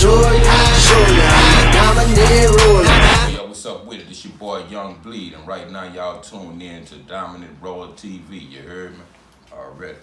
show you how to dominate Rolla. Yo, what's up with it? It's your boy Young Bleed, and right now y'all tuned in to Dominant Rolla TV. You heard me? Already.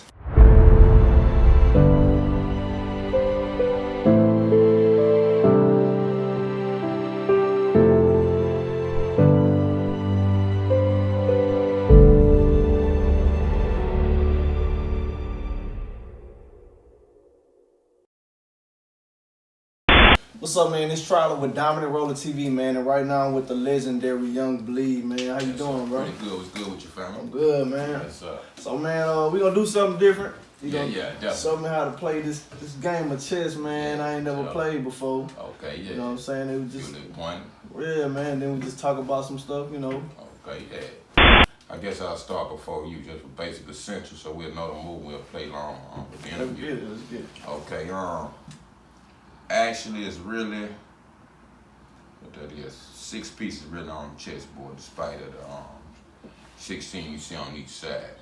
What's up, man? It's Rolla with Dominant Rolla TV, man, and right now I'm with the legendary Young Bleed, man. How you doing, bro? Pretty good. What's good with your family? I'm good, man. Yes, sir. So, man, we gonna do something different. Yeah, definitely. Show me how to play this game of chess, man. I ain't never played before. Okay, yeah. You know what I'm saying? It was just, point. yeah, man. Then we just talk about some stuff, you know. Okay, yeah. I guess I'll start before you, just for basic essential, so we'll know the move. We'll play long with the interview. Let's get it. Okay, actually, it's really, what that is, 6 pieces really on the chessboard, despite of the 16 you see on each side.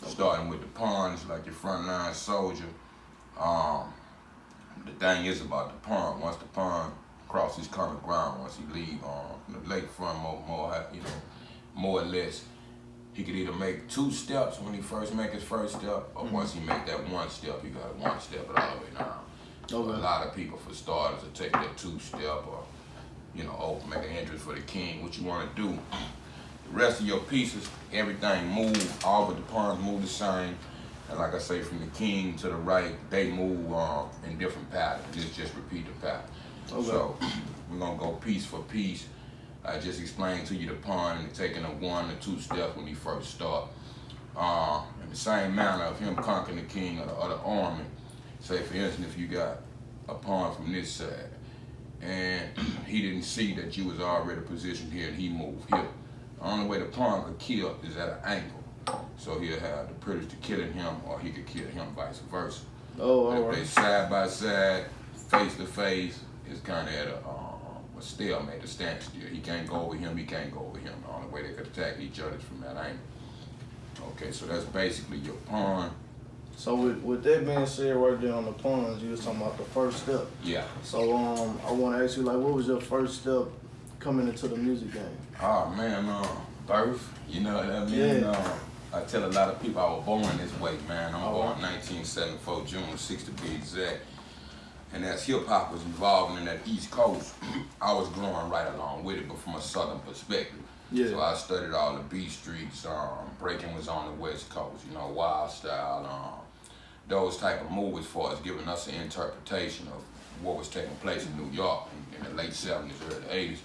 Okay. Starting with the pawns, like your frontline soldier. The thing is about the pawn, once the pawn crosses common ground, once he leave the lakefront, more or less, he could either make 2 steps when he first make his first step, or once he make that 1 step, he got 1 step it all the way down. Okay. A lot of people, for starters, will take that 2-step or, make an entrance for the king. What you want to do, the rest of your pieces, everything move, all but the pawns move the same. And like I say, from the king to the right, they move in different patterns. Just repeat the pattern. Okay. So we're going to go piece for piece. I just explained to you the pawn and taking a 1 or 2 steps when he first start. In the same manner of him conquering the king or the other army. Say, for instance, if you got a pawn from this side and he didn't see that you was already positioned here and he moved here, the only way the pawn could kill is at an angle. So he'll have the privilege to killing him, or he could kill him vice versa. Oh, but if they side by side, face to face, it's kind of at a stalemate, a standstill. He can't go over him, he can't go over him. The only way they could attack each other is from that angle. Okay, so that's basically your pawn. So with that being said right there on the pawns, you was talking about the first step. Yeah. So I want to ask you, like, what was your first step coming into the music game? Oh man, birth. You know what I mean? Yeah. I tell a lot of people I was born this way, man. I'm born 1974, June 6 to be exact. And as hip hop was involved in that East Coast, I was growing right along with it, but from a Southern perspective. Yeah. So I studied all the B streets. Breaking was on the West Coast, Wild Style, those type of movies for us, giving us an interpretation of what was taking place in New York in the late 70s, early 80s.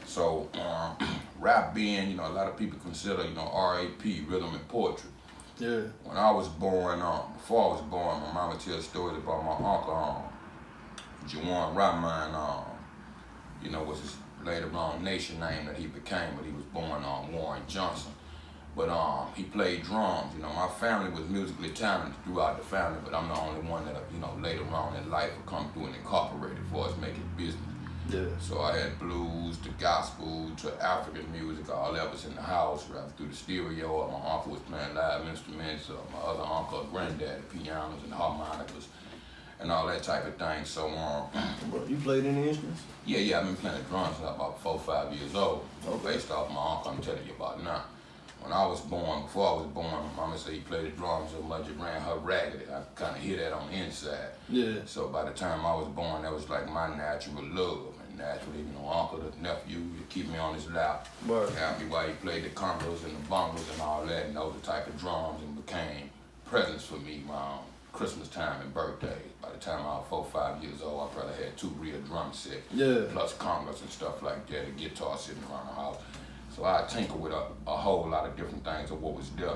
So rap being, a lot of people consider, RAP, rhythm and poetry. Yeah. When I was born, before I was born, my mama tells stories about my uncle, Jawan Rahman, was his later on nation name that he became, but he was born on Warren Johnson. But he played drums. My family was musically talented throughout the family, but I'm the only one that, later on in life would come through and incorporate it for us making business. Yeah. So I had blues to gospel to African music, all that was in the house, rather through the stereo, or my uncle was playing live instruments, or my other uncle, granddad, pianos and harmonicas, and all that type of thing. So, Bro, you played any instruments? Yeah, I've been playing the drums since I was about 4 or 5 years old. Okay. Based off my uncle, I'm telling you about now. When I was born, before I was born, my mama said he played the drums so much it ran her ragged. I kind of hear that on the inside. Yeah. So by the time I was born, that was like my natural love. And naturally, uncle, the nephew, he'd keep me on his lap. Right. Ask me why he played the congas and the bongos and all that, and those the type of drums, and became presents for me around Christmas time and birthdays. By the time I was 4 or 5 years old, I probably had 2 real drum sets, plus congas and stuff like that, a guitar sitting around the house. So I tinker with a whole lot of different things of what was there,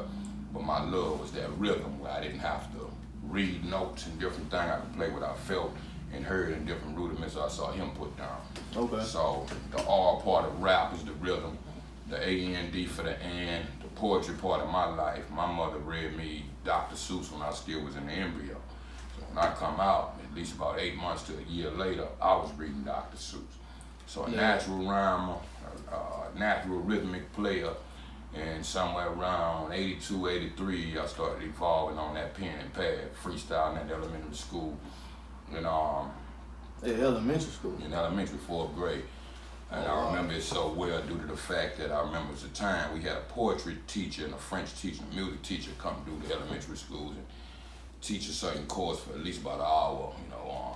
but my love was that rhythm where I didn't have to read notes and different things. I could play what I felt and heard in different rudiments I saw him put down. Okay. So the R part of rap is the rhythm, the A-N-D for the and, the poetry part of my life. My mother read me Dr. Seuss when I still was in the embryo. So when I come out, at least about 8 months to a year later, I was reading Dr. Seuss. So a natural rhymer, natural rhythmic player, and somewhere around 82, 83, I started evolving on that pen and pad, freestyling at elementary school. And In elementary school? In elementary, 4th grade. And I remember it so well due to the fact that I remember at the time we had a poetry teacher and a French teacher and a music teacher come through the elementary schools and teach a certain course for at least about an hour,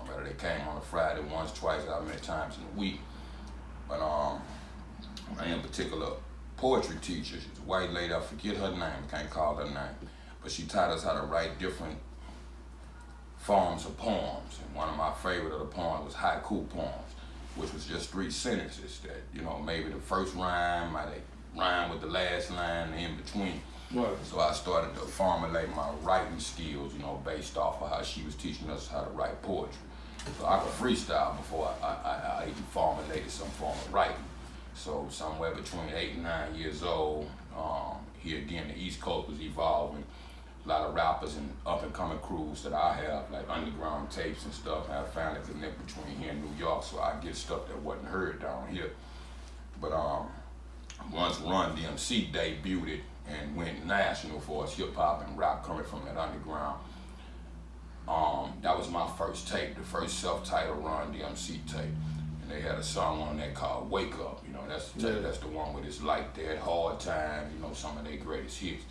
whether they came on a Friday once, twice, how many times in a week. But in particular, poetry teacher, she's a white lady, I forget her name, I can't call her name, but she taught us how to write different forms of poems. And one of my favorite of the poems was haiku poems, which was just 3 sentences that, maybe the first rhyme might rhyme with the last line and in between. Right. So I started to formulate my writing skills, based off of how she was teaching us how to write poetry. So I could freestyle before I even formulated some form of writing. So somewhere between 8 and 9 years old, here again, the East Coast was evolving. A lot of rappers and up-and-coming crews that I have, like underground tapes and stuff, and I found a connect between here and New York, so I get stuff that wasn't heard down here. But once Run DMC debuted it and went national for its hip-hop and rap coming from that underground, that was my first tape, the first self-titled Run DMC tape. And they had a song on there called Wake Up. That's the tape, that's the one with It's Like That, Hard Times, some of their greatest hits.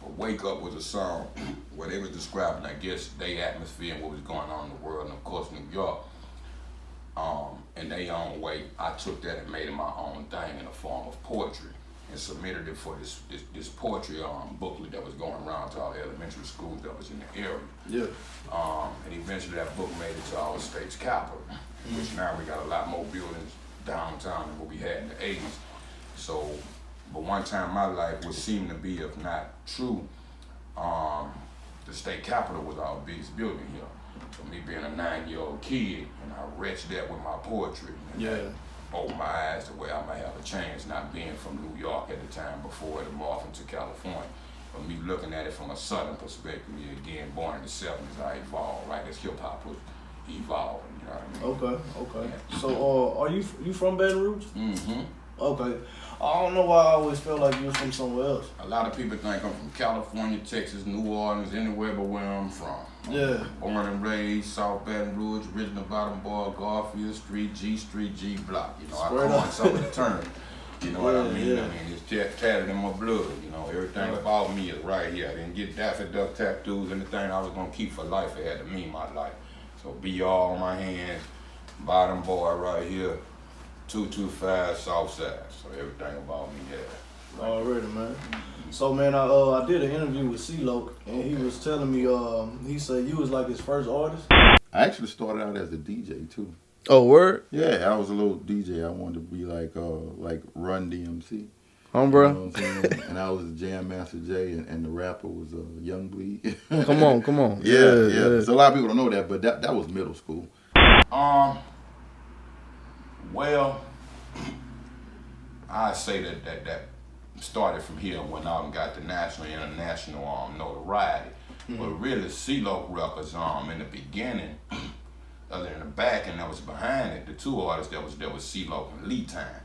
But Wake Up was a song where they was describing, I guess, their atmosphere and what was going on in the world, and of course New York. In their own way, I took that and made it my own thing in the form of poetry and submitted it for this poetry booklet that was going around to all the elementary schools that was in the area. Yeah. And eventually that book made it to our state's capital, which now we got a lot more buildings downtown than what we had in the 80s. So, but one time in my life, what seemed to be, if not true, the state capitol was our biggest building here. So me being a 9-year-old kid, and I reached that with my poetry, and that opened my eyes to where I might have a chance, not being from New York at the time before it morphed into California. But me looking at it from a southern perspective, again, born in the 70s, I evolved, right as hip hop was evolving, you know what I mean? Okay. Yeah. So, are you from Baton Rouge? Mm-hmm. Okay. I don't know why I always felt like you was from somewhere else. A lot of people think I'm from California, Texas, New Orleans, anywhere but where I'm from. Yeah. Born and raised, South Baton Rouge, original bottom boy, Garfield Street, G Block. I coined some of the terms. You know what I mean? Yeah. I mean, it's tatted in my blood. Everything about me is right here. I didn't get Daffy Duck tattoos. Anything I was gonna keep for life, it had to mean my life. So BR on my hands, bottom boy right here, 225 South Side. So everything about me, yeah. Already, man. So, man, I did an interview with C-LOC, and he was telling me, he said you was like his first artist. I actually started out as a DJ too. Oh, word? Yeah, I was a little DJ. I wanted to be like Run DMC. Bro. You know what I'm saying? And I was Jam Master Jay, and the rapper was Young Bleed. Come on. Yeah. So a lot of people don't know that, but that was middle school. Well, I say that started from here when I got the national, international notoriety. But really, C-LOC records in the beginning, other than the back and that was behind it, the two artists that was C-LOC and Lee Time.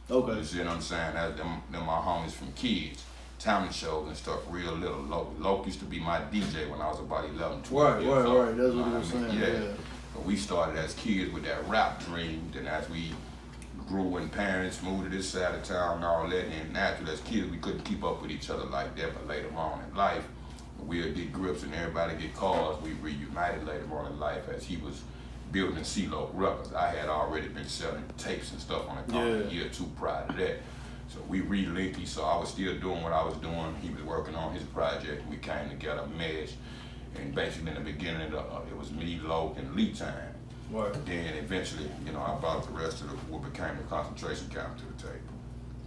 Okay. You see what I'm saying? That's them my homies from kids. Talent shows and stuff real little. Loc used to be my DJ when I was about 11, 12 years old. Right. That's what he was saying. Yeah. But we started as kids with that rap dream. Then as we grew and parents moved to this side of town and all that, and naturally as kids we couldn't keep up with each other like that. But later on in life, we'll get grips and everybody get cars. We reunited later on in life as he was building C-LOC records. I had already been selling tapes and stuff on the car a year or two prior to that. So we relinked. So I was still doing what I was doing. He was working on his project. We came together, meshed. And basically in the beginning, it was me, Loc, and Lee Time. Right. Then eventually, I brought the rest of what became the concentration camp to the table.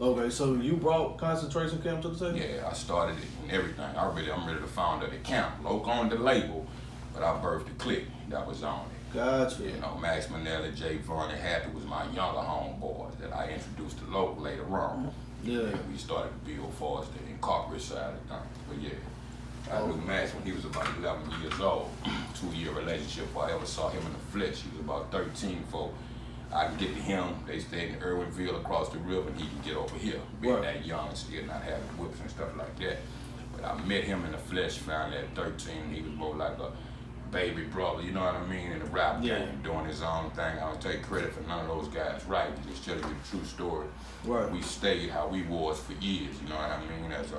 Okay, so you brought concentration camp to the table? Yeah, I started it and everything. I'm really the founder of the camp. Loc owned the label, but I birthed the clique that was on it. Gotcha. Max Manelli, Jay Vaughn, and Happy was my younger homeboys that I introduced to Loc later on. Yeah. And we started to build for us the corporate side of things. But yeah, I knew Max when he was about 11 years old. 2-year relationship before I ever saw him in the flesh. He was about 13 before I could get to him. They stayed in Irwinville across the river and he could get over here. Being that young and still not having whips and stuff like that. But I met him in the flesh finally at 13. He was more like a baby brother, you know what I mean, in the rap game, doing his own thing. I don't take credit for none of those guys, right? Just tell you the true story. Right. We stayed how we was for years, you know what I mean? As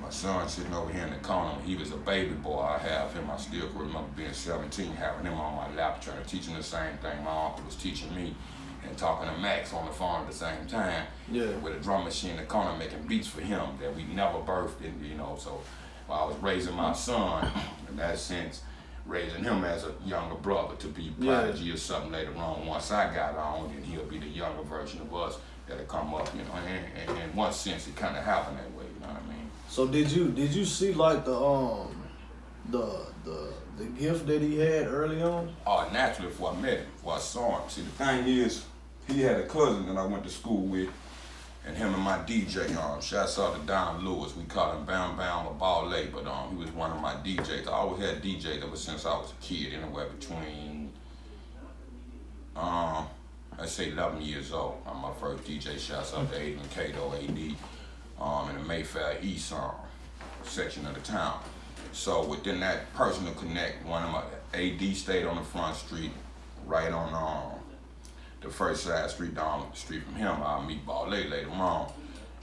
my son sitting over here in the corner, he was a baby boy. I have him. I still can remember being 17, having him on my lap, trying to teach him the same thing my uncle was teaching me, and talking to Max on the phone at the same time. Yeah. With a drum machine in the corner making beats for him that we never birthed, in, you know. So while I was raising my son, in that sense, raising him as a younger brother to be prodigy or something later on. Once I got on, then he'll be the younger version of us that'll come up, you know. And in one sense, it kind of happened that way, you know what I mean? So did you see like the gift that he had early on? Oh, naturally, before I met him, before I saw him. See, the thing is, he had a cousin that I went to school with, and him and my DJ, shouts out to Don Lewis. We called him Bam Bam or Ballet, but he was one of my DJs. I always had DJs ever since I was a kid, anywhere between, let's say 11 years old. I'm my first DJ. Shouts out to Aiden Cato, AD, in the Mayfair East section of the town. So within that personal connect, one of my AD stayed on the front street, right on the first side street down the street from him. I'll meet Ballet later on,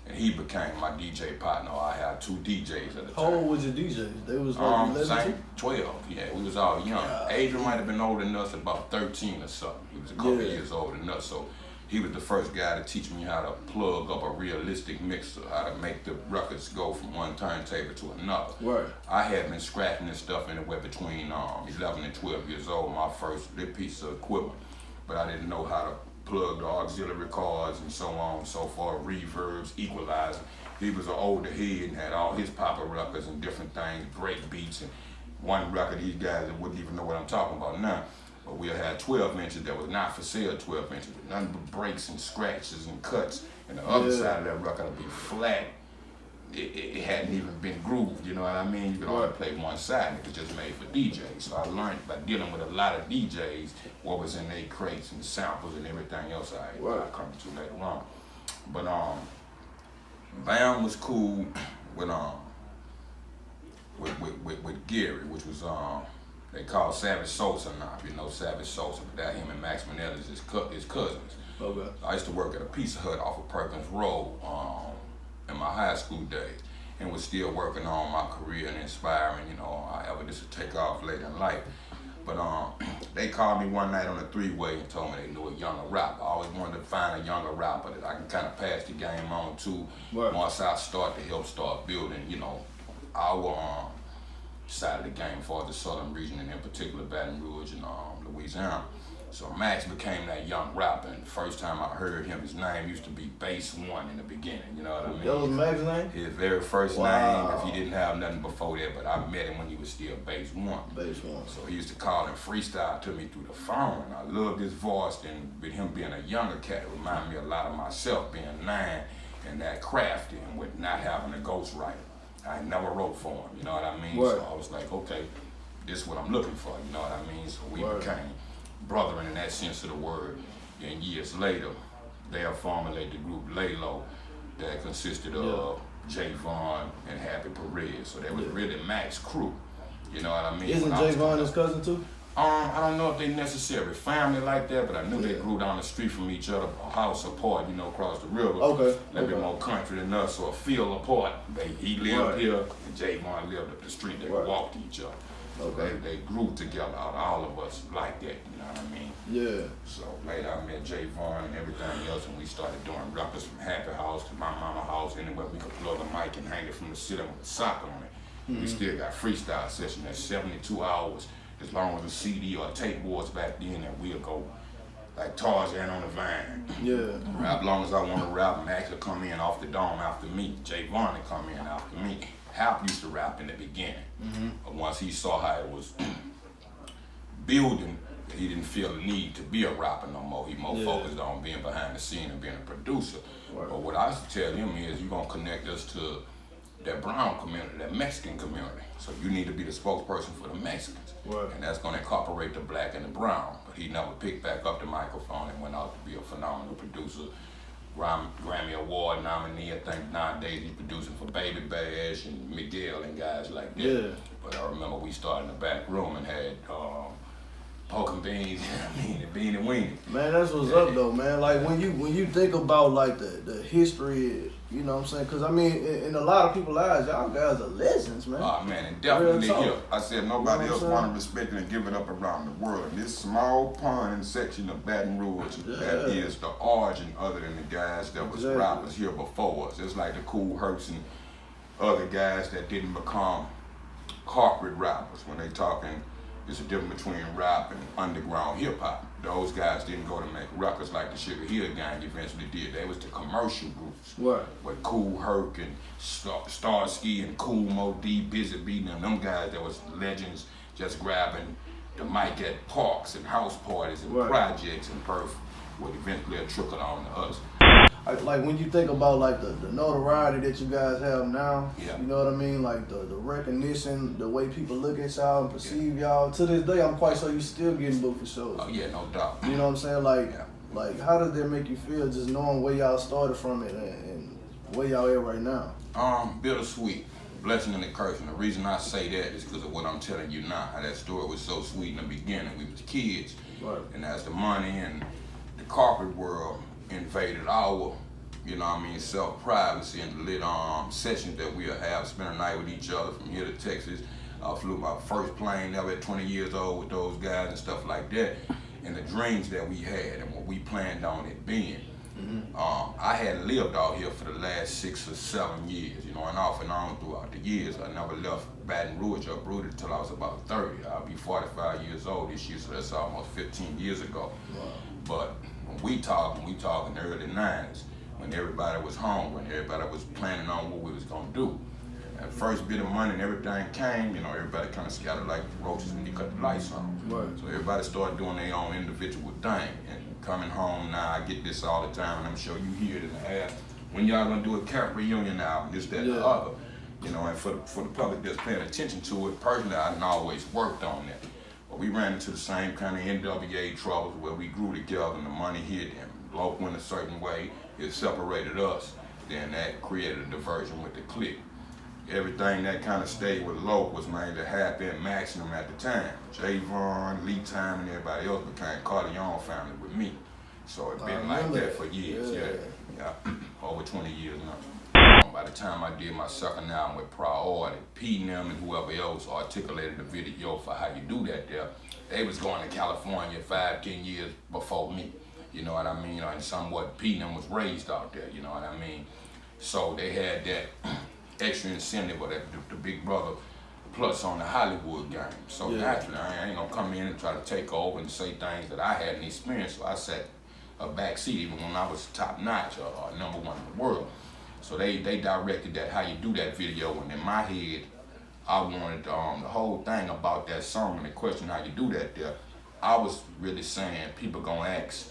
and he became my DJ partner. I had two DJs at the time. How old was your DJs? They was like 11, same 12. Yeah, we was all young. Adrian might have been older than us, about 13 or something. He was a couple years older than us, so he was the first guy to teach me how to plug up a realistic mixer, how to make the records go from one turntable to another. Right. I had been scratching this stuff anywhere between 11 and 12 years old, my first big piece of equipment. But I didn't know how to plug the auxiliary cords and so on and so forth, reverbs, equalizer. He was an older head and had all his pop-up records and different things, break beats, and one record, these guys that wouldn't even know what I'm talking about now. But we had 12 inches that was not for sale, 12 inches, with nothing but breaks and scratches and cuts. And the other side of that record would be flat. It hadn't even been grooved, you know what I mean? You could only play one side, and it was just made for DJs. So I learned by dealing with a lot of DJs what was in their crates and samples and everything else I come to later on. But Bam was cool with Gary, which was they called Savage Sosa now, if you know Savage Sosa, but that him and Max Manelli is his cousins. Okay. I used to work at a Pizza Hut off of Perkins Road in my high school days, and was still working on my career and inspiring, you know, however this would take off later in life. But they called me one night on a three-way and told me they knew a younger rapper. I always wanted to find a younger rapper that I can kind of pass the game on to once I start building, you know, our side of the game for the southern region, and in particular Baton Rouge and Louisiana. So Max became that young rapper, and the first time I heard him, his name used to be Bass One in the beginning, you know what I mean? That was Max's name? His very first name, if he didn't have nothing before that, but I met him when he was still Bass One. Bass One. So he used to call and freestyle to me through the phone. I loved his voice, and with him being a younger cat, it reminded me a lot of myself being 9 and that crafty and with not having a ghostwriter. I never wrote for him, you know what I mean? So I was like, okay, this is what I'm looking for, you know what I mean? So we became brethren in that sense of the word. And years later, they'll formulate the group C-LOC that consisted of Javon and Happy Perez. So they was really Max crew, you know what I mean? Isn't Javon his cousin too? I don't know if they necessarily family like that, but I knew they grew down the street from each other, a house apart, you know, across the river. Okay. A little bit more country than us, or a field apart. He lived here, and Javon lived up the street. They walked each other. Okay. They grew together, all of us like that, you know what I mean? Yeah. So later I met Javon and everything else, and we started doing records from Happy House to my mama house, anywhere we could plug a mic and hang it from the ceiling with a sock on it. We still got freestyle session that's 72 hours, as long as a CD or a tape was back then, and we'll go like Tarzan on the vine. Yeah. Rap long as I want to rap, Max will come in off the dome after me. Javon will come in after me. Hap used to rap in the beginning, but once he saw how it was building, he didn't feel the need to be a rapper no more. He more focused on being behind the scene and being a producer. But what I used to tell him is, you're gonna connect us to that brown community, that Mexican community. So you need to be the spokesperson for the Mexicans. And that's gonna incorporate the black and the brown. But he never picked back up the microphone and went out to be a phenomenal producer. Grammy Award nominee, I think nowadays he's producing for Baby Bash and Miguel and guys like that. But I remember we started in the back room and had pork and beans, and bean and weenie. Man, that's what's up though, man. Like when you think about like the history, you know what I'm saying? Cause I mean, in a lot of people's lives, y'all guys are legends, man. Oh man, and definitely here. I said nobody You know else wanted respected and give it up around the world. And this small pond section of Baton Rouge, that is the origin other than the guys that was rappers here before us. It's like the Cool Hercs and other guys that didn't become corporate rappers. When they talking, there's a difference between rap and underground hip hop. Those guys didn't go to make records like the Sugar Hill Gang eventually did. They was the commercial groups. Right. With Cool Herc and Starsky and Cool Mo D, Busy Beating them guys that was legends just grabbing the mic at parks and house parties and projects and Perth would eventually trickle on to us. Like when you think about like the notoriety that you guys have now, you know what I mean? Like the recognition, the way people look at y'all and perceive y'all. To this day, I'm quite sure you still getting booked for shows. Oh yeah, no doubt. You know what I'm saying? Like how does that make you feel just knowing where y'all started from it and where y'all at right now? Bittersweet. Blessing and a curse. And the reason I say that is because of what I'm telling you now. How that story was so sweet in the beginning. We was kids. Right. And as the money and the corporate world invaded our, you know what I mean, self-privacy and the lit sessions that we'll have, spend a night with each other from here to Texas. I flew my first plane ever at 20 years old with those guys and stuff like that. And the dreams that we had and what we planned on it being. I had lived out here for the last 6 or 7 years, you know, and off and on throughout the years. I never left Baton Rouge or uprooted until I was about 30. I'll be 45 years old this year, so that's almost 15 years ago. Wow. But when we talk in the early 90s, when everybody was home, when everybody was planning on what we was gonna do. And first bit of money and everything came, you know, everybody kind of scattered like roaches when you cut the lights on. Right. So everybody started doing their own individual thing. And coming home now, I get this all the time, and I'm sure you hear it in the air. When y'all gonna do a camp reunion album, this, that, and the other. You know, and for the public that's paying attention to it, personally, I done always worked on that. But we ran into the same kind of NWA troubles where we grew together and the money hit and LOC went a certain way. It separated us. Then that created a diversion with the clique. Everything that kind of stayed with LOC was mainly Happy and Maximum at the time. Javon, Lee Time, and everybody else became Corleone family with me. So it's been like that for years, over 20 years now. By the time I did my second album with Priority, P and them and whoever else articulated the video for how you do that there, they was going to California 5-10 years before me. You know what I mean? And somewhat P and them was raised out there, you know what I mean? So they had that extra incentive or the big brother plus on the Hollywood game. So naturally, I ain't gonna come in and try to take over and say things that I hadn't experienced. So I sat a back seat even when I was top notch or #1 in the world. So they directed that how you do that video, and in my head, I wanted the whole thing about that song and the question how you do that there. I was really saying people gonna ask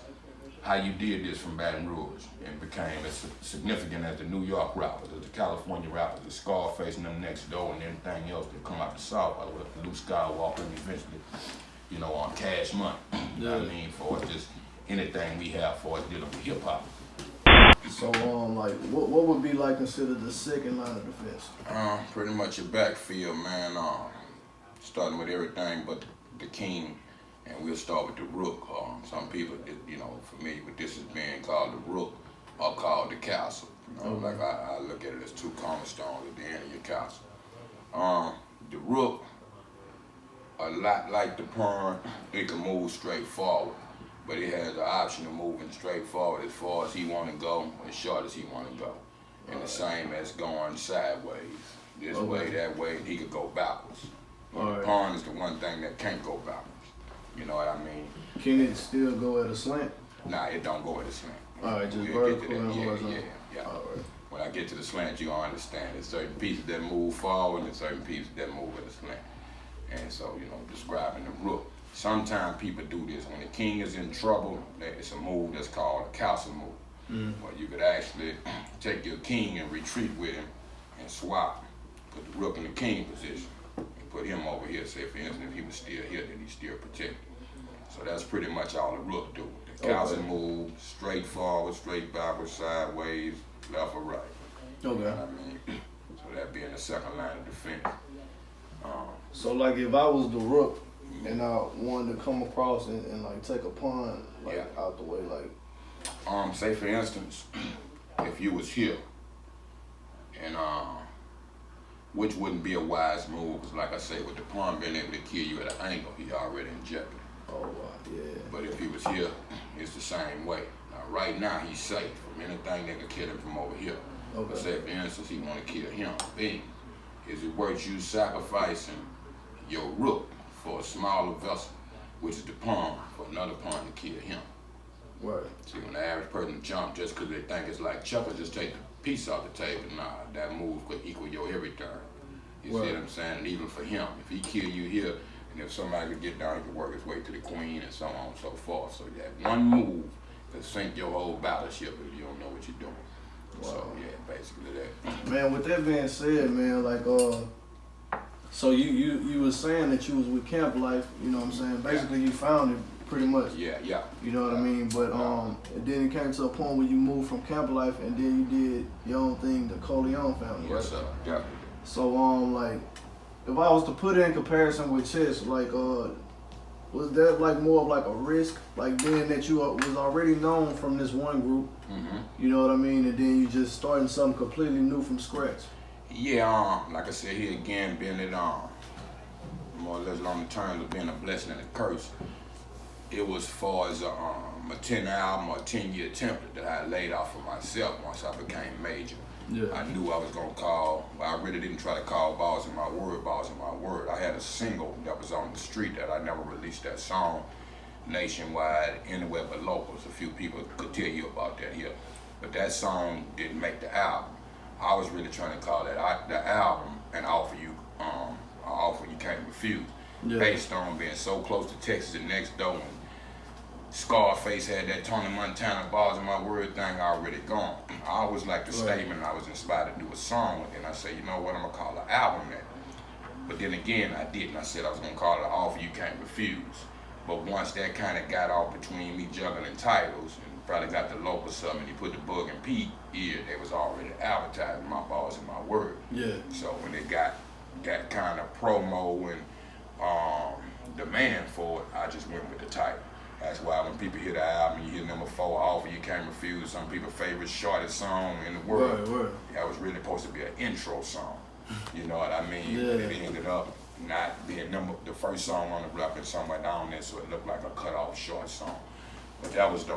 how you did this from Baton Rouge and became as significant as the New York rappers, as the California rappers, the Scarface and them next door and everything else that come out the South, with Luke Skywalker and eventually, you know, on Cash Money. You know what I mean? For us, just anything we have for us dealing with hip hop. So, like, what would be like considered the second line of defense? Pretty much your backfield, man. Starting with everything but the king, and we'll start with the rook. Some people, you know, familiar with this as being called the rook or called the castle. You know, like I look at it as two cornerstones at the end of your castle. The rook, a lot like the pawn, it can move straight forward. But he has the option of moving straight forward as far as he want to go, as short as he want to go. And the same as going sideways. This way, that way, he could go backwards. The pawn is the one thing that can't go backwards. You know what I mean? Can it still go at a slant? Nah, it don't go at a slant. Alright, just vertical and horizontal. Yeah. Right. When I get to the slant, you'll understand. There's certain pieces that move forward and certain pieces that move at a slant. And so, you know, describing the rook. Sometimes people do this. When the king is in trouble, it's a move that's called a castle move. Where you could actually take your king and retreat with him and swap, put the rook in the king position, and put him over here. Say, for instance, if he was still here, then he's still protected. So that's pretty much all the rook do. The castle move, straight forward, straight backwards, sideways, left or right. Okay. You know what I mean? So that being the second line of defense. So like if I was the rook and I wanted to come across and like take a pun like out the way, like say for instance, if you was here and which wouldn't be a wise move, because like I say, with the pawn being able to kill you at an angle, he already in jeopardy. Oh wow, yeah. But if he was here, it's the same way. Now right now he's safe from anything that could kill him from over here. Okay. But say for instance he want to kill him, bing. Is it worth you sacrificing your rook for a smaller vessel, which is the pawn, for another pawn to kill him? Right. See, when the average person jump just because they think it's like checkers, just take the piece off the table, nah, that move could equal your everything. You see what I'm saying? And even for him, if he kill you here, and if somebody could get down, he could work his way to the queen and so on and so forth. So that one move could sink your whole battleship if you don't know what you're doing. Wow. So yeah, basically that. Man, with that being said, man, like so you was saying that you was with CampLife, you know what I'm saying? Basically you found it pretty much. Yeah. You know what I mean? But and then it came to a point where you moved from CampLife and then you did your own thing, the Corleone family. Yes, sir. Yeah. So like if I was to put it in comparison with chess, like was that like more of like a risk, like being that you was already known from this one group, you know what I mean, and then you just starting something completely new from scratch? Yeah, like I said, here again, being it more or less along the terms of being a blessing and a curse, it was far as a 10 album or 10-year template that I laid out for myself once I became major. Yeah. I knew I was gonna call, but I really didn't try to call balls in my word. I had a single that was on the street that I never released that song nationwide, anywhere but locals. A few people could tell you about that here. But that song didn't make the album. I was really trying to call that the album an offer you can't refuse. Yeah. Based on being so close to Texas and next door, and Scarface had that Tony Montana bars in my word thing already gone. I always liked the statement, I was inspired to do a song, and then I said, you know what, I'm gonna call the album that. But then again, I didn't. I said I was gonna call it an offer you can't refuse. But once that kind of got off between me juggling titles, and probably got the local something, he put the Bug and Pete ear, they was already advertising my bars and my word. Yeah. So when they got that kind of promo and demand for it, I just went with the title. That's why when people hear the album, you hear number 4, offer you can't refuse, some people's favorite shortest song in the world. Right. That was really supposed to be an intro song. You know what I mean? Yeah. But it ended up not being the first song on the record, somewhere down there, so it looked like a cut off short song. But that was the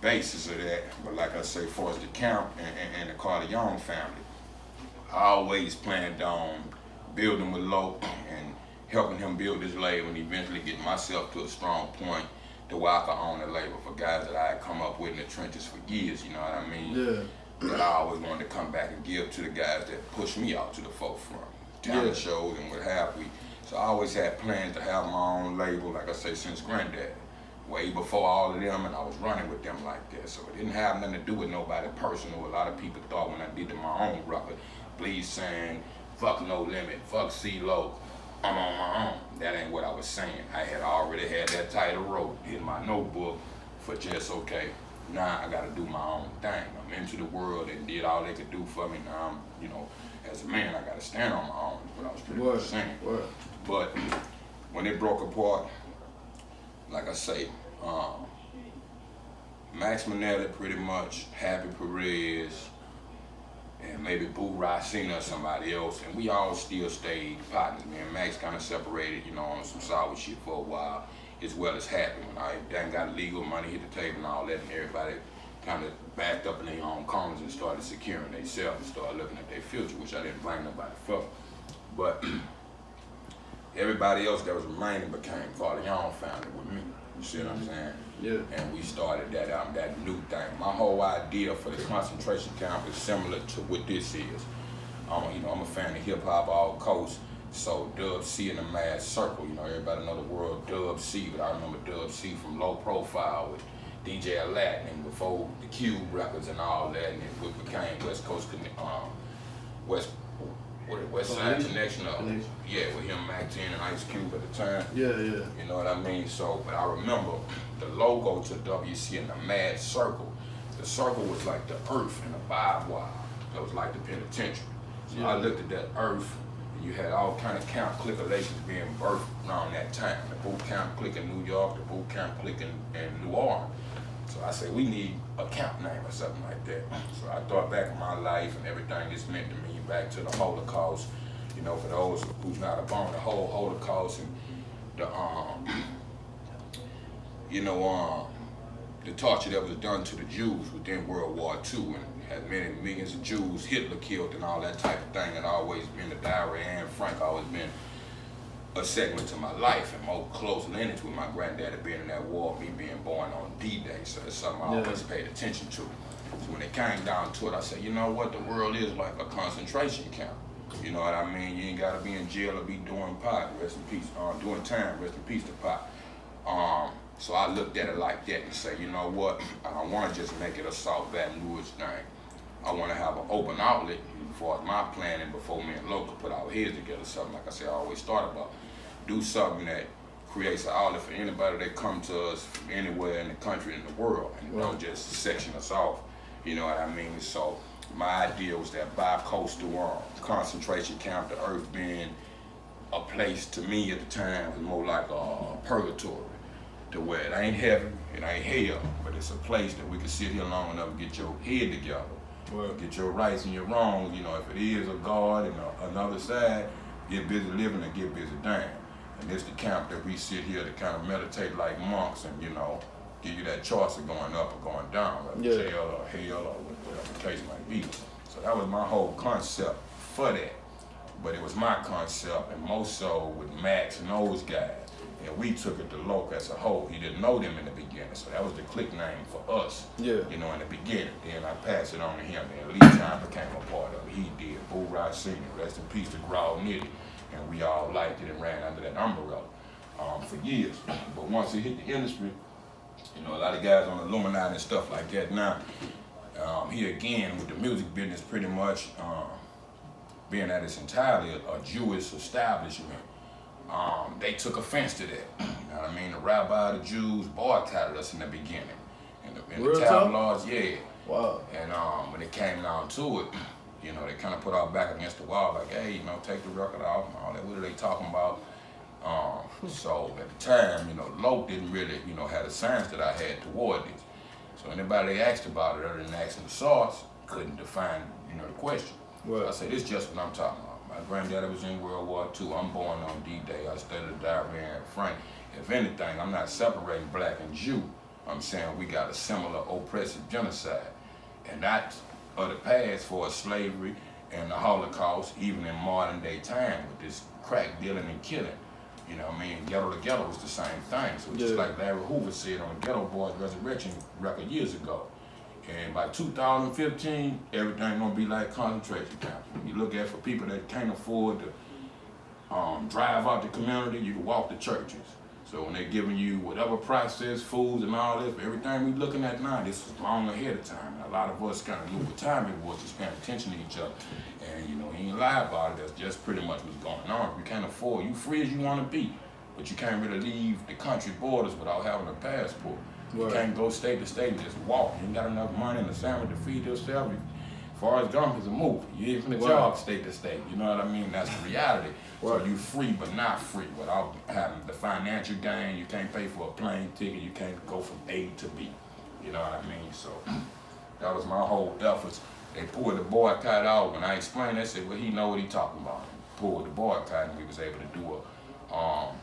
basis of that. But like I say, for as the Camp and the Corleone family, I always planned on building with Lo and helping him build his label and eventually getting myself to a strong point to where I could own the label for guys that I had come up with in the trenches for years, you know what I mean? Yeah. That I always wanted to come back and give to the guys that pushed me out to the forefront. Talent shows and what have we. So I always had plans to have my own label, like I say, since Granddad. Way before all of them, and I was running with them like that. So it didn't have nothing to do with nobody personal. A lot of people thought when I did my own record, Please saying, fuck No Limit, fuck C-LOC, I'm on my own. That ain't what I was saying. I had already had that title wrote in my notebook for just, okay, now I gotta do my own thing. I'm into the world and did all they could do for me. Now I'm, you know, as a man, I gotta stand on my own, is what I was pretty much saying. But when it broke apart, like I say, Max Manelli pretty much, Happy Perez, and maybe Boo Racina or somebody else, and we all still stayed partners. Me and Max kind of separated, you know, on some solid shit for a while, as well as Happy. When I done got legal money, hit the table and all that, and everybody kind of backed up in their own corners and started securing themselves and started looking at their future, which I didn't blame nobody for. But everybody else that was remaining became Corleone family with me. You see what I'm saying? Yeah. And we started that new thing. My whole idea for the concentration camp is similar to what this is. You know, I'm a fan of hip hop all coast. So Dub C in the Mad Circle, you know, everybody know the word Dub C, but I remember Dub C from Low Profile with DJ Aladdin and before the Cube records and all that, and it became West Coast West Side Connection. Yeah, with him, Mac 10 and Ice Cube at the time. Yeah. You know what I mean? So, but I remember the logo to WC in the Mad Circle. The circle was like the earth and the barbed wire. That was like the penitentiary. So I looked at that earth, you had all kind of camp clique relations being birthed around that time. The boot camp clique in New York, the boot camp clique in New Orleans. So I said, we need a camp name or something like that. So I thought back in my life and everything it's meant to me, back to the Holocaust. You know, for those who's not upon the whole Holocaust and the the torture that was done to the Jews within World War II, and had many millions of Jews Hitler killed and all that type of thing, and always been the diary and Frank always been a segment to my life and more close lineage with my granddaddy being in that war, me being born on D-Day, so it's something I always paid attention to. So when it came down to it, I said, you know what, the world is like a concentration camp. You know what I mean? You ain't gotta be in jail or be doing pot, rest in peace, doing time, rest in peace to pot. So I looked at it like that and say, you know what, I don't wanna just make it a South Baton Rouge thing. I wanna have an open outlet as far as my planning before me and Local put our heads together, something like I said, I always thought about. Do something that creates an outlet for anybody that come to us from anywhere in the country and the world, and don't just section us off, you know what I mean? So my idea was that bi-coastal concentration camp, the earth being a place to me at the time was more like a purgatory, to where it ain't heaven, it ain't hell, but it's a place that we can sit here long enough and get your head together, get your rights and your wrongs. You know, if it is a God and another side, get busy living and get busy dying. And it's the camp that we sit here to kind of meditate like monks and, you know, give you that choice of going up or going down, whether jail or hell or whatever the case might be. So that was my whole concept for that. But it was my concept, and more so with Max and those guys. And we took it to C-LOC as a whole. He didn't know them in the beginning, so that was the clique name for us. You know, in the beginning. Then I passed it on to him. Then Lee Time became a part of it. He did. Boo Rod Sr., rest in peace to Growl Nitty. And we all liked it and ran under that umbrella for years. But once it hit the industry, you know, a lot of guys on Illuminati and stuff like that now, here again with the music business pretty much being that it's entirely a Jewish establishment, they took offense to that. You know what I mean? The rabbi, the Jews boycotted us in the beginning. In the tabloids, Wow. And when it came down to it, you know, they kind of put our back against the wall, like, hey, you know, take the record off and all that. What are they talking about? So at the time, you know, C-LOC didn't really, you know, have the signs that I had toward this. So anybody they asked about it other than asking the source couldn't define, you know, the question. So I said, this is just what I'm talking about. My granddaddy was in World War II. I'm born on D-Day. I studied the diary and Frank. If anything, I'm not separating black and Jew. I'm saying we got a similar oppressive genocide. And that's of the past for slavery and the Holocaust, even in modern day time with this crack dealing and killing. You know what I mean? Ghetto to ghetto was the same thing. So just like Larry Hoover said on the Ghetto Boys Resurrection record years ago. And by 2015, everything gonna be like concentration camps. When you look at for people that can't afford to drive out the community, you can walk the churches. So when they're giving you whatever processed foods and all this, everything we looking at now, this was long ahead of time. And a lot of us kind of knew what time it was, just paying attention to each other. And you know, he ain't lie about it, that's just pretty much what's going on. If you can't afford, you free as you want to be, but you can't really leave the country borders without having a passport. You can't go state to state and just walk. You ain't got enough money in the sandwich to feed yourself. Forrest Gump is a movie. You ain't finna jog state to state. You know what I mean? That's the reality. So you free but not free without having the financial gain. You can't pay for a plane ticket. You can't go from A to B. You know what I mean? So that was my whole efforts. They pulled the boycott out. When I explained, they said, well, he know what he talking about. Pulled the boycott and we was able to do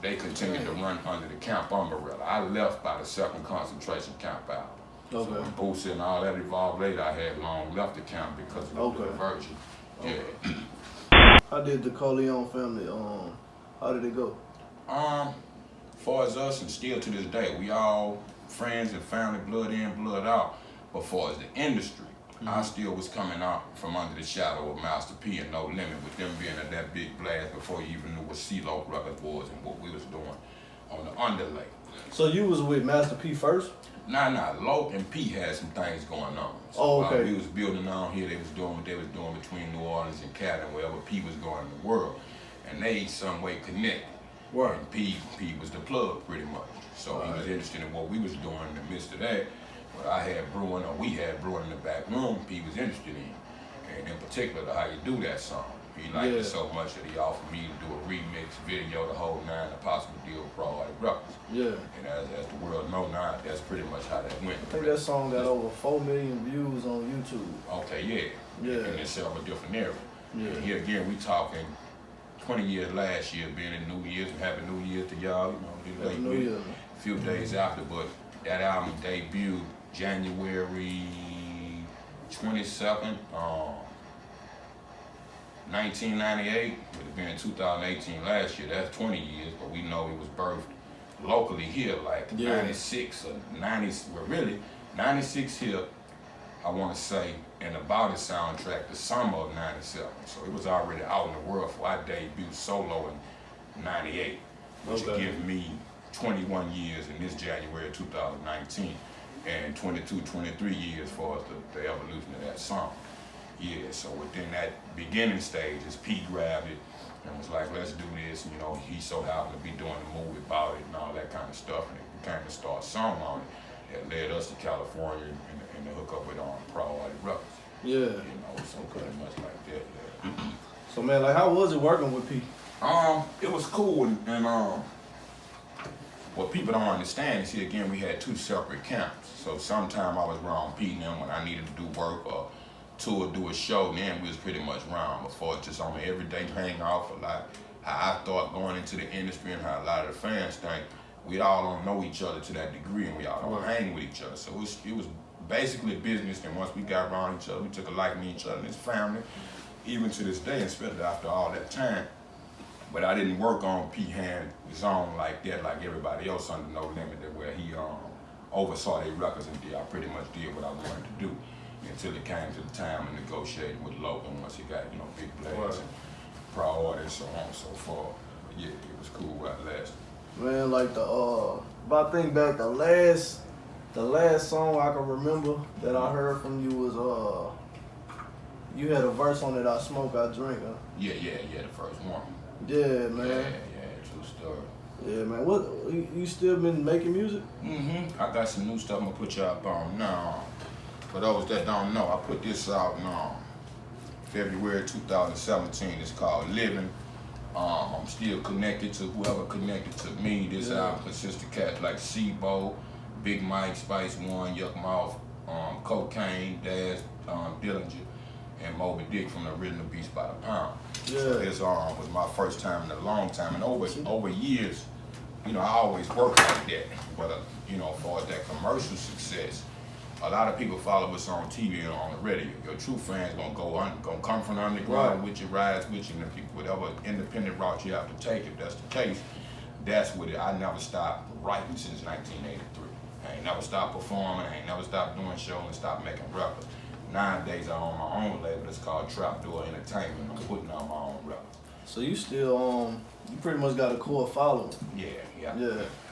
they continued to run under the camp umbrella. I left by the second concentration camp out. So when Boosie and all that evolved later, I had long left the camp because of the diversion. How did the Corleone family, how did it go? Far as us, and still to this day, we all friends and family, blood in, blood out. But far as the industry, I still was coming out from under the shadow of Master P and No Limit, with them being at that big blast before you even knew what C-LOC Records was and what we was doing on the underlay. So you was with Master P first? Nah, C-LOC and P had some things going on. So while we was building on here, they was doing what they was doing between New Orleans and Cali and wherever P was going in the world. And they some way connected. And P was the plug pretty much. So he was interested in what we was doing in the midst of that. What I had brewing, or we had brewing in the back room, P was interested in. And in particular, how you do that song. He liked it so much that he offered me to do a remix video, the whole 9, a possible deal with Rolla Records. Yeah. And as the world know now, that's pretty much how that went. I think that song got over 4 million views on YouTube. Okay, yeah. In itself a different era. Yeah. And here again, we talking 20 years last year, being in New Year's, and Happy New Year to y'all. Happy New Year. A few days after, but that album debuted January 22nd, 1998. It would have been 2018 last year. That's 20 years, but we know it was birthed locally here, like 96 or 90, well really, 96 here, I want to say, and about its soundtrack, the summer of 97. So it was already out in the world before I debuted solo in 98, which would give me 21 years in this January 2019, and 22, 23 years for us the evolution of that song. Yeah, so within that beginning stages, P grabbed it and was like, let's do this. And, he so happened to be doing a movie about it and all that kind of stuff, and it became a star song on it that led us to California and to hook up with Priority Records. Yeah. So pretty much like that. Yeah. So man, like, how was it working with P? It was cool, and what people don't understand is, here again, we had 2 separate camps. So sometime I was around P and them when I needed to do work or tour, do a show, and then we was pretty much around before, just on the everyday hang off a lot. How I thought going into the industry and how a lot of the fans think we all don't know each other to that degree, and we all don't hang with each other. So it was basically business, and once we got around each other, we took a liking to each other and his family, even to this day, especially after all that time. But I didn't work on P hand his own like that, like everybody else under No Limit, where he oversaw their records and I pretty much did what I wanted to do until it came to the time of negotiating with Logan once he got, big plays and priorities, so on and so forth. But yeah, it was cool while it lasted. Man, like if I think back, the last song I can remember that I heard from you was you had a verse on it, I Smoke, I Drink, huh? Yeah, the first one. Yeah, man. Yeah, true story. Yeah, man. What, you still been making music? Mm-hmm. I got some new stuff I'm gonna put y'all up on now. For those that don't know, I put this out in February 2017. It's called Living. I'm still connected to whoever connected to me. This album consists of cats like C-LOC, Big Mike, Spice One, Yuck Mouth, Cocaine, Daz, Dillinger, and Moby Dick from the Original Beats by the Pound. Yeah. So this was my first time in a long time, and over years, I always worked like that. But as far as that commercial success, a lot of people follow us on TV and on the radio. Your true fans gonna come from the underground with you, rise with you, and whatever independent route you have to take. If that's the case, that's what it. I never stopped writing since 1983. I ain't never stopped performing. I ain't never stopped doing shows and stopped making records. Nowadays, I'm on my own label. It's called Trapdoor Entertainment. I'm putting out my own records. So you still you pretty much got a core following. Yeah,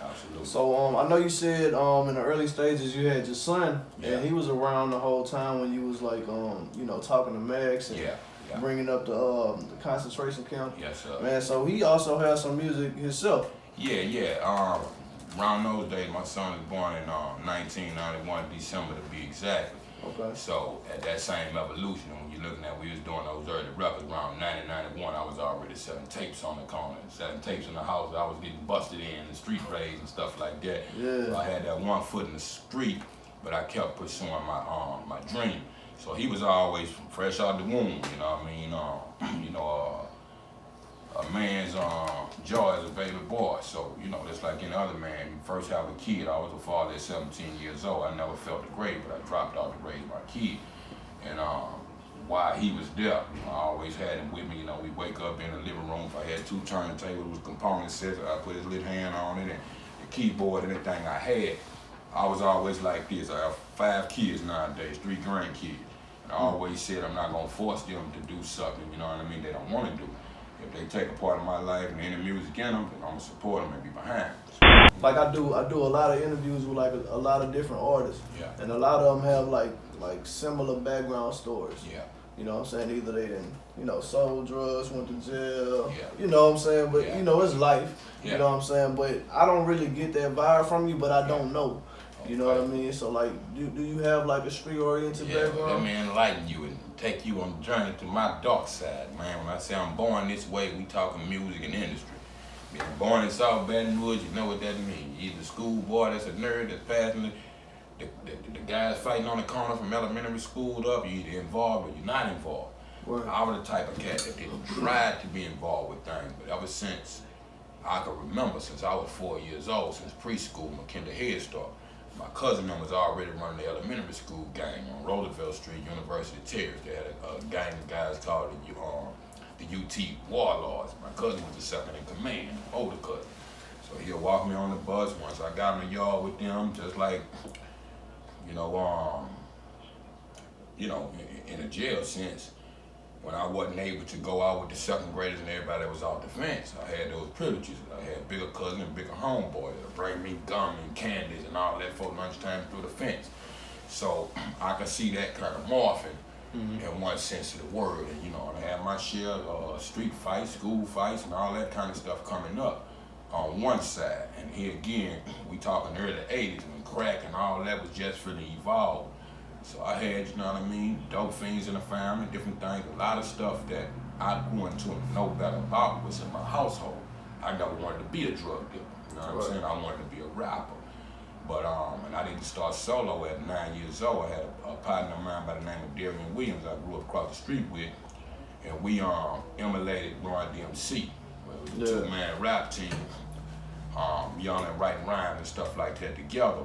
absolutely. So I know you said in the early stages you had your son, and he was around the whole time when you was like talking to Max and bringing up the concentration camp. Yes, sir. Man, so he also has some music himself. Yeah. Around those days, my son was born in 1991, December to be exact. Okay. So at that same evolution, when you're looking at, we was doing those early records around 90, 91, I was already selling tapes on the corner, selling tapes in the house. I was getting busted in the street raids and stuff like that. Yeah. So I had that one foot in the street, but I kept pursuing my dream. So he was always fresh out the womb, a man's joy as a baby boy. So, just like any other man, you first have a kid. I was a father at 17 years old. I never felt the grade, but I dropped out to raise my kid. And while he was there, I always had him with me. We wake up in the living room. If I had 2 turntables with component sets, I put his little hand on it and the keyboard and everything I had. I was always like this. I have 5 kids nowadays, 3 grandkids. And I always said I'm not gonna force them to do something, they don't wanna do. If they take a part of my life and any music in them, then I'm gonna support them and be behind them. Like I do a lot of interviews with like a lot of different artists. Yeah. And a lot of them have like similar background stories. Yeah. You know what I'm saying? Either they didn't, sold drugs, went to jail. Yeah. You know what I'm saying? But it's life. Yeah. You know what I'm saying? But I don't really get that vibe from you, but I don't know. You know what I mean? So like, do you have like a street-oriented background? Let me enlighten you and take you on the journey to my dark side, man. When I say I'm born this way, we talking music and industry. Being born in South Baton Rouge, you know what that means. You're either a schoolboy that's a nerd that's passing the guys fighting on the corner from elementary school up, you're either involved or you're not involved. Right. I was the type of cat that didn't try to be involved with things, but ever since I can remember, since I was 4 years old, since preschool, my kinder Head Start, my cousin them was already running the elementary school gang on Rolla Street, University Terrace. They had a gang of guys called the UT Warlords. My cousin was the second in command, older cousin. So he'll walk me on the bus. Once I got in the yard with them, just like, in a jail sense, when I wasn't able to go out with the second graders and everybody that was off the fence, I had those privileges. I had bigger cousins and bigger homeboys that bring me gum and candies and all that for lunchtime through the fence. So I could see that kind of morphing in one sense of the word. And I had my share of street fights, school fights, and all that kind of stuff coming up on one side. And here again, we talking early 80s when crack and all that was just really evolved. So I had, dope fiends in the family, different things, a lot of stuff that I grew into and know better about was in my household. I never wanted to be a drug dealer, you know what I'm saying? I wanted to be a rapper. But, and I didn't start solo at 9 years old. I had a partner of mine by the name of Darian Williams I grew up across the street with, and we emulated Run DMC. It was a two-man rap team, yelling and writing rhymes and stuff like that together.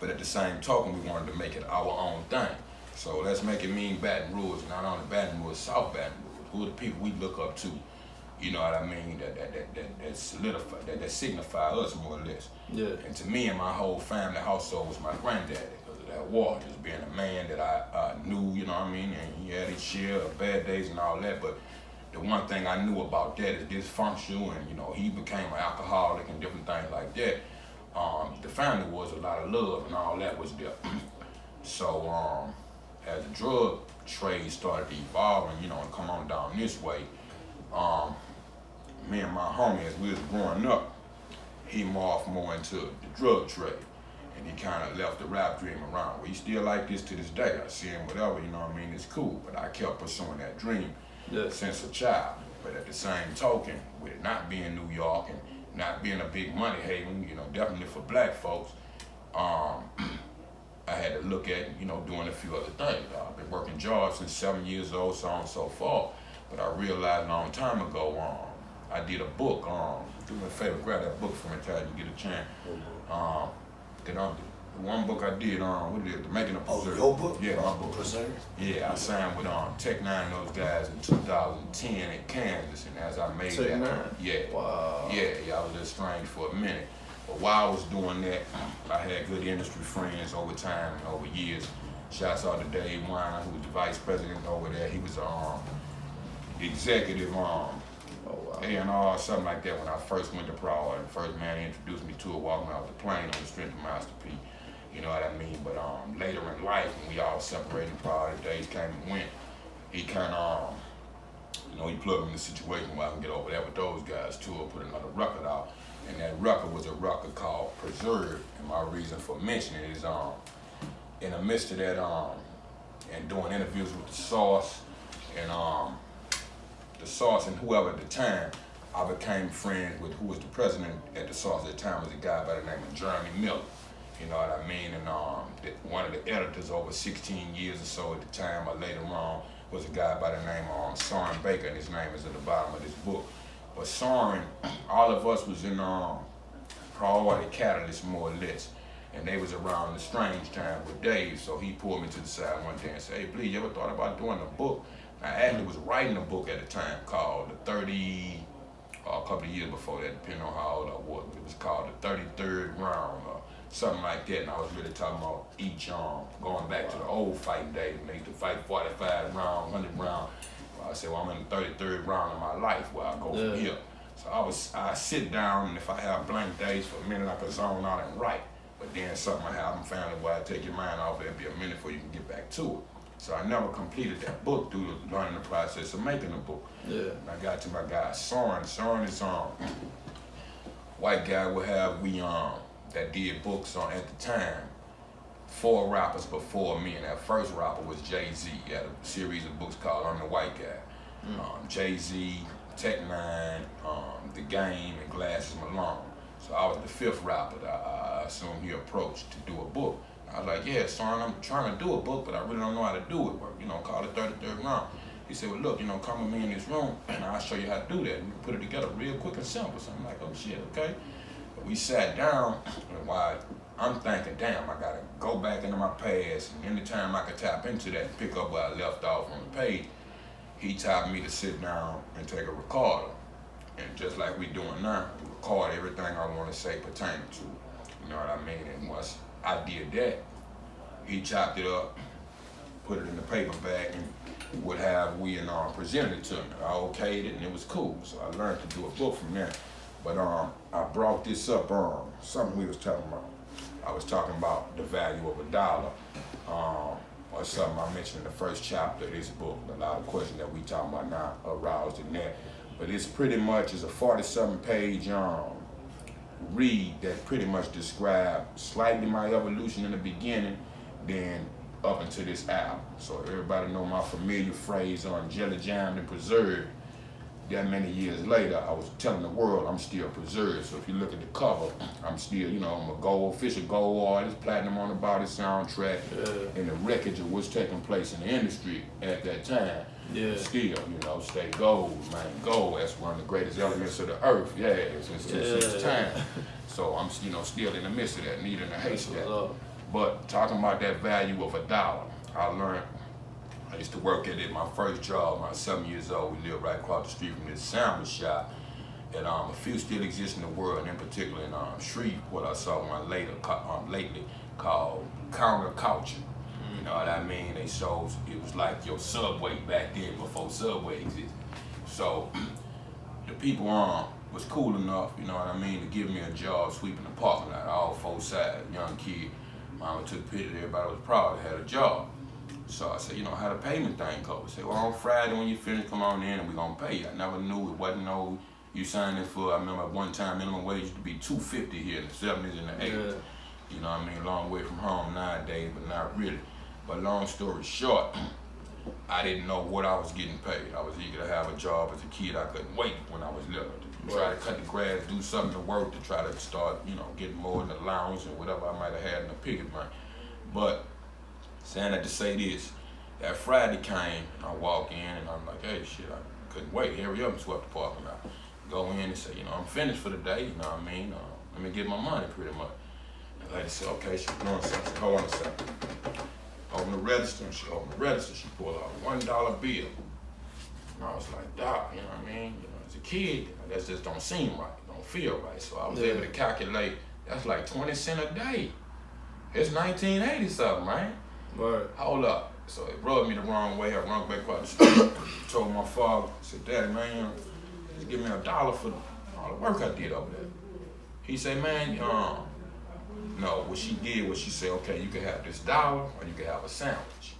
But at the same token, we wanted to make it our own thing. So let's make it mean Baton Rouge, not only Baton Rouge, South Baton Rouge. Who are the people we look up to, you know what I mean, that solidify, that signify us more or less. Yeah. And to me and my whole family household was my granddaddy, because of that war, just being a man that I knew, you know what I mean, and he had his share of bad days and all that, but the one thing I knew about that is dysfunctional, and he became an alcoholic and different things like that. The family was a lot of love and all that was there. So as the drug trade started evolving, and come on down this way, me and my homie, as we was growing up, he morphed more into the drug trade. And he kind of left the rap dream around. Well, he still like this to this day. I see him, whatever, it's cool. But I kept pursuing that dream since a child. But at the same token, with it not being New York and not being a big money haven, definitely for black folks, I had to look at, doing a few other things. I've been working jobs since 7 years old, so on and so forth. But I realized a long time ago, I did a book. Do me a favor, grab that book for me until you get a chance. The one book I did, The Making of Preserve. Oh, your book? Yeah, my book. Preserve? Yeah, I signed with Tech Nine and those guys in 2010 in Kansas, and as I made Tech that, Nine? Wow. Yeah, I was just strange for a minute. But while I was doing that, I had good industry friends over time and over years. Shouts out to Dave Weiner, who was the vice president over there. He was the executive A&R, something like that when I first went to Prague. The first man he introduced me to it, walking off the plane on the strength of Master P. You know what I mean? But later in life, when we all separated, Prague, the days came and went, he kind of, he plugged me in the situation where I can get over there with those guys too, or put another record out. And that record was a record called Preserve. And my reason for mentioning it is in the midst of that, and doing interviews with the Source and the Source and whoever at the time, I became friends with who was the president at the Source at the time was a guy by the name of Jeremy Miller. You know what I mean? And one of the editors over 16 years or so at the time, or later on, was a guy by the name of Soren Baker, and his name is at the bottom of this book. But Soren, all of us was in priority catalyst more or less, and they was around the strange time with Dave, so he pulled me to the side one day and said, "Hey, please, you ever thought about doing a book?" I actually was writing a book at the time called a couple of years before that, depending on how old I was, but it was called The 33rd Round or something like that, and I was really talking about each, going back to the old fighting days when they used to fight 45 round, 100 round. I said, well, I'm in the 33rd round of my life where I go from here. So I sit down, and if I have blank days for a minute, I can zone out and write. But then something happen, family, where I take your mind off, it'll be a minute before you can get back to it. So I never completed that book through the learning the process of making a book. Yeah. And I got to my guy, Soren. Soren is white guy we that did books on at the time. 4 rappers before me, and that first rapper was Jay-Z. He had a series of books called I'm the White Guy. Jay-Z, Tech Nine, The Game, and Glasses Malone. So I was the 5th rapper that I assumed he approached to do a book. I was like, yeah, son, I'm trying to do a book, but I really don't know how to do it. Call it 33rd round. He said, well, look, come with me in this room, and I'll show you how to do that. And we put it together real quick and simple. So I'm like, oh, shit, okay. But we sat down, and while I'm thinking, damn, I got to go back into my past, and anytime I could tap into that and pick up where I left off on the page, he taught me to sit down and take a recorder. And just like we doing now, record everything I want to say pertaining to it. You know what I mean? And once I did that, he chopped it up, put it in the paper bag, and would have we and presented it to me. I okayed it and it was cool. So I learned to do a book from there. But I brought this up something we was talking about. I was talking about the value of $1, or something I mentioned in the first chapter of this book. A lot of questions that we talking about now aroused in that. But it's pretty much is a 47 page read that pretty much describes slightly my evolution in the beginning, then up into this album. So everybody know my familiar phrase on jelly jammed and preserved. That many years later, I was telling the world I'm still preserved. So if you look at the cover, I'm still, I'm a official gold artist, platinum on the body soundtrack, and the wreckage of what's taking place in the industry at that time. Yeah. Still, stay gold, man. Gold, that's one of the greatest elements of the earth. Yeah, since time. So I'm, still in the midst of that, needing a haystack. But talking about that value of $1, I used to work at it. My first job, when I was 7 years old, we lived right across the street from this sandwich shop. And a few still exist in the world, and in particular in Shreveport, I saw one lately called Counterculture. You know what I mean? They showed, it was like your Subway back then before Subway existed. So the people was cool enough, you know what I mean, to give me a job sweeping the parking lot, all 4 sides, young kid. Mama took a picture, everybody was proud, I had a job. So I said, how the payment thing goes? I said, well, on Friday when you finish, come on in and we're going to pay you. I never knew, it wasn't no, you signed in for, I remember at one time minimum wage used to be $2.50 here in the 70s and the 80s. You know what I mean? Long way from home nowadays, but not really. But long story short, I didn't know what I was getting paid. I was eager to have a job as a kid. I couldn't wait when I was little to try to cut the grass, do something to work, to try to start, getting more in the allowance and whatever I might have had in the picket money. But saying that to say this, that Friday came, and I walk in and I'm like, hey, shit, I couldn't wait. Hurry up and swept the parking lot. Go in and say, I'm finished for the day, you know what I mean? Let me get my money pretty much. And the lady said, okay, she's doing something. Hold on a second. Open the register, and she opened the register. She pulled out a $1 bill. And I was like, Doc, you know what I mean? As a kid, that just don't seem right, don't feel right. So I was able to calculate, that's like 20 cents a day. It's 1980 something, man. Right. Hold up. So it rubbed me the wrong way. I run back across the street. Told my father, I said, Daddy, man, just give me $1 for all the work I did over there. He said, man, no, what she did was she said, okay, you can have this $1 or you can have a sandwich.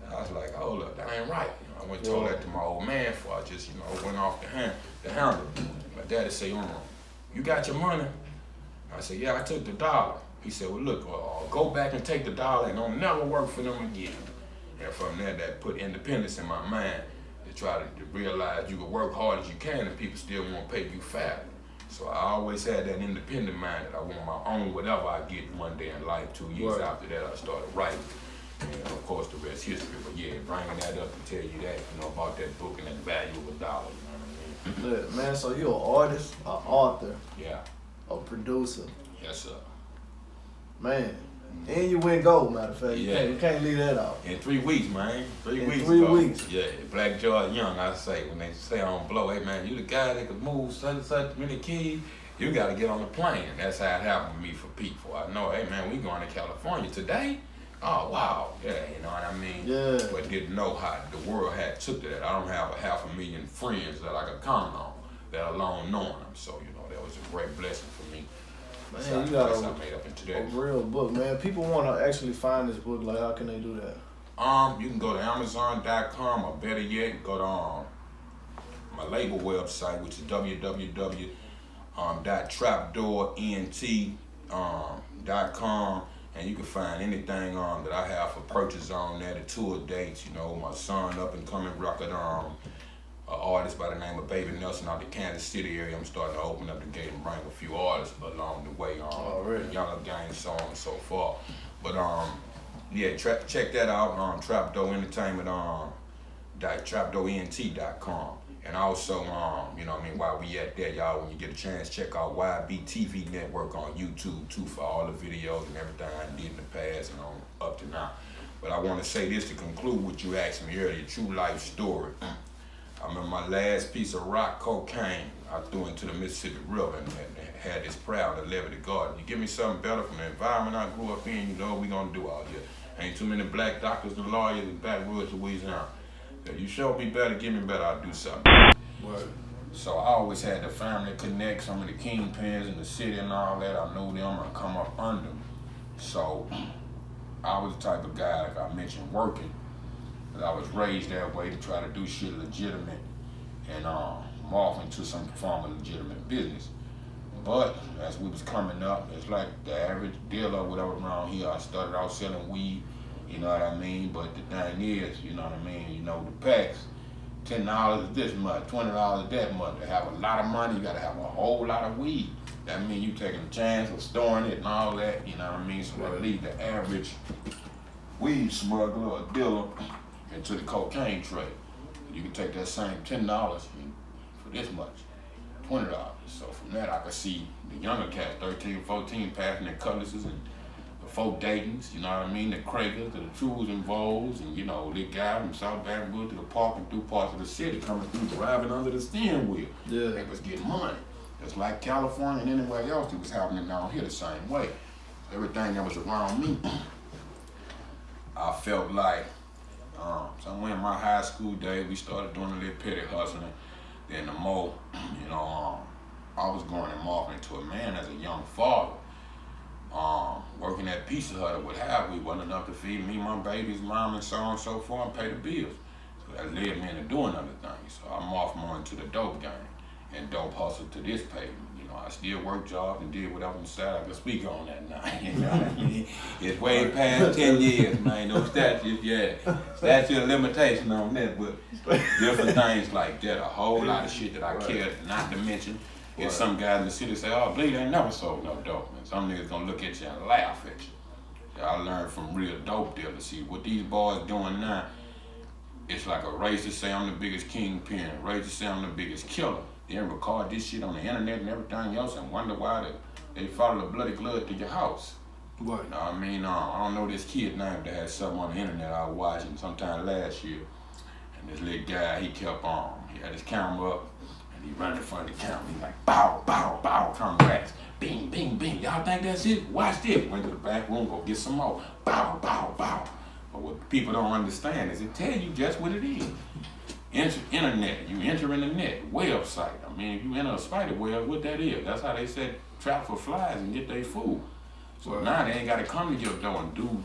And I was like, hold up, that ain't right. I went and told that to my old man before I just, went off the handle. My daddy said, you got your money? I said, yeah, I took the $1. He said, well, look, go back and take the $1 and don't never work for them again. And from there, that put independence in my mind to try to realize you can work hard as you can and people still won't pay you fair. So I always had that independent mind that I want my own whatever I get one day in life. 2 years after that, I started writing. And of course, the rest history. But yeah, bringing that up to tell you that, about that book and that value of $1, you know what I mean? Yeah, man, so you're an artist, an author, a producer. Yes, sir. Man, and you win gold, matter of fact. You can't leave that out. In 3 weeks, man. 3 weeks. 3 weeks. Yeah, Black George Young, I say, when they say on blow, hey man, you the guy that could move such and such many keys, you gotta get on the plane. That's how it happened with me for Pete. For I know, hey man, we going to California today. Oh wow, yeah, you know what I mean? Yeah. But didn't know how the world had took to that. I don't have 500,000 friends that I could count on, let alone knowing them. So, that was a great blessing for me. Man, you got a real book, man. People want to actually find this book. Like, how can they do that? You can go to Amazon.com, or better yet, go to my label website, which is www.trapdoorent CampLife.com, and you can find anything that I have for purchase on there, the tour dates, you know, my son up and coming record artist by the name of Baby Nelson out the Kansas City area. I'm starting to open up the gate and bring a few artists along the way, younger gang, so on and so forth. But yeah, check that out on Trapdoor Entertainment, trapdoorent.com. And also, you know what I mean, while we at that, y'all, when you get a chance, check out YB TV Network on YouTube too for all the videos and everything I did in the past and on up to now. But I want to say this to conclude what you asked me earlier, true life story. I remember my last piece of rock cocaine I threw into the Mississippi River and had this proud to live at the garden. You give me something better from the environment I grew up in, you know what we gonna do out here. Ain't too many black doctors and lawyers in Baton Rouge, Louisiana. If you show me better, give me better, I'll do something. Word. So I always had the family connect, some of the kingpins in the city and all that. I knew them and come up under them. So I was the type of guy, like I mentioned, working. I was raised that way to try to do shit legitimate and morph into some form of legitimate business. But as we was coming up, it's like the average dealer or whatever around here. I started out selling weed, you know what I mean? But the thing is, you know what I mean? You know, the packs, $10 this month, $20 that month. To have a lot of money, you gotta have a whole lot of weed. That means you taking a chance of storing it and all that, you know what I mean? So that leads the average weed smuggler or dealer into the cocaine trade. You can take that same $10 for this much, $20. So from that I could see the younger cats, 13, 14, passing their cutlasses and the folk Daytons, you know what I mean, the Kragers, the Trues and Voles, and you know, the guy from South Baton Rouge to the park and through parts of the city coming through driving under the steering wheel. Yeah. They was getting money. Just like California and anywhere else, it was happening down here the same way. Everything that was around me, I felt like somewhere in my high school days, we started doing a little petty hustling. Then the more, you know, I was going and morphing into a man as a young father. Working at Pizza Hut or what have we, wasn't enough to feed me, my baby's mom, and so on and so forth, and pay the bills. So that led me into doing other things. So I morphed more into the dope game and dope hustle to this pavement. You know, I still worked jobs and did whatever inside I could speak on that now. You know what I mean? It's way past 10 years, man. No statute, statute of limitation on that, but different things like that. A whole lot of shit that I cared not to mention. If some guys in the city say, oh, Bleed ain't never sold no dope. And some niggas gonna look at you and laugh at you. So I learned from real dope dealers. See, what these boys doing now, it's like a race to say I'm the biggest kingpin, a race to say I'm the biggest killer. Then record this shit on the internet and everything else and wonder why they follow the bloody glove to your house. What? You know what I mean? I don't know this kid name that had something on the internet I was watching sometime last year. And this little guy, he kept on. He had his camera up. He run in front of the camera, he like, bow, bow, bow, congrats. Bing, bing, bing. Y'all think that's it? Watch this. Went to the back room, go get some more. Bow, bow, bow. But what people don't understand is it tell you just what it is. Internet, you enter in the net, website. I mean, if you enter a spider web, what that is. That's how they said trap for flies and get their food. So now they ain't got to come to your door and do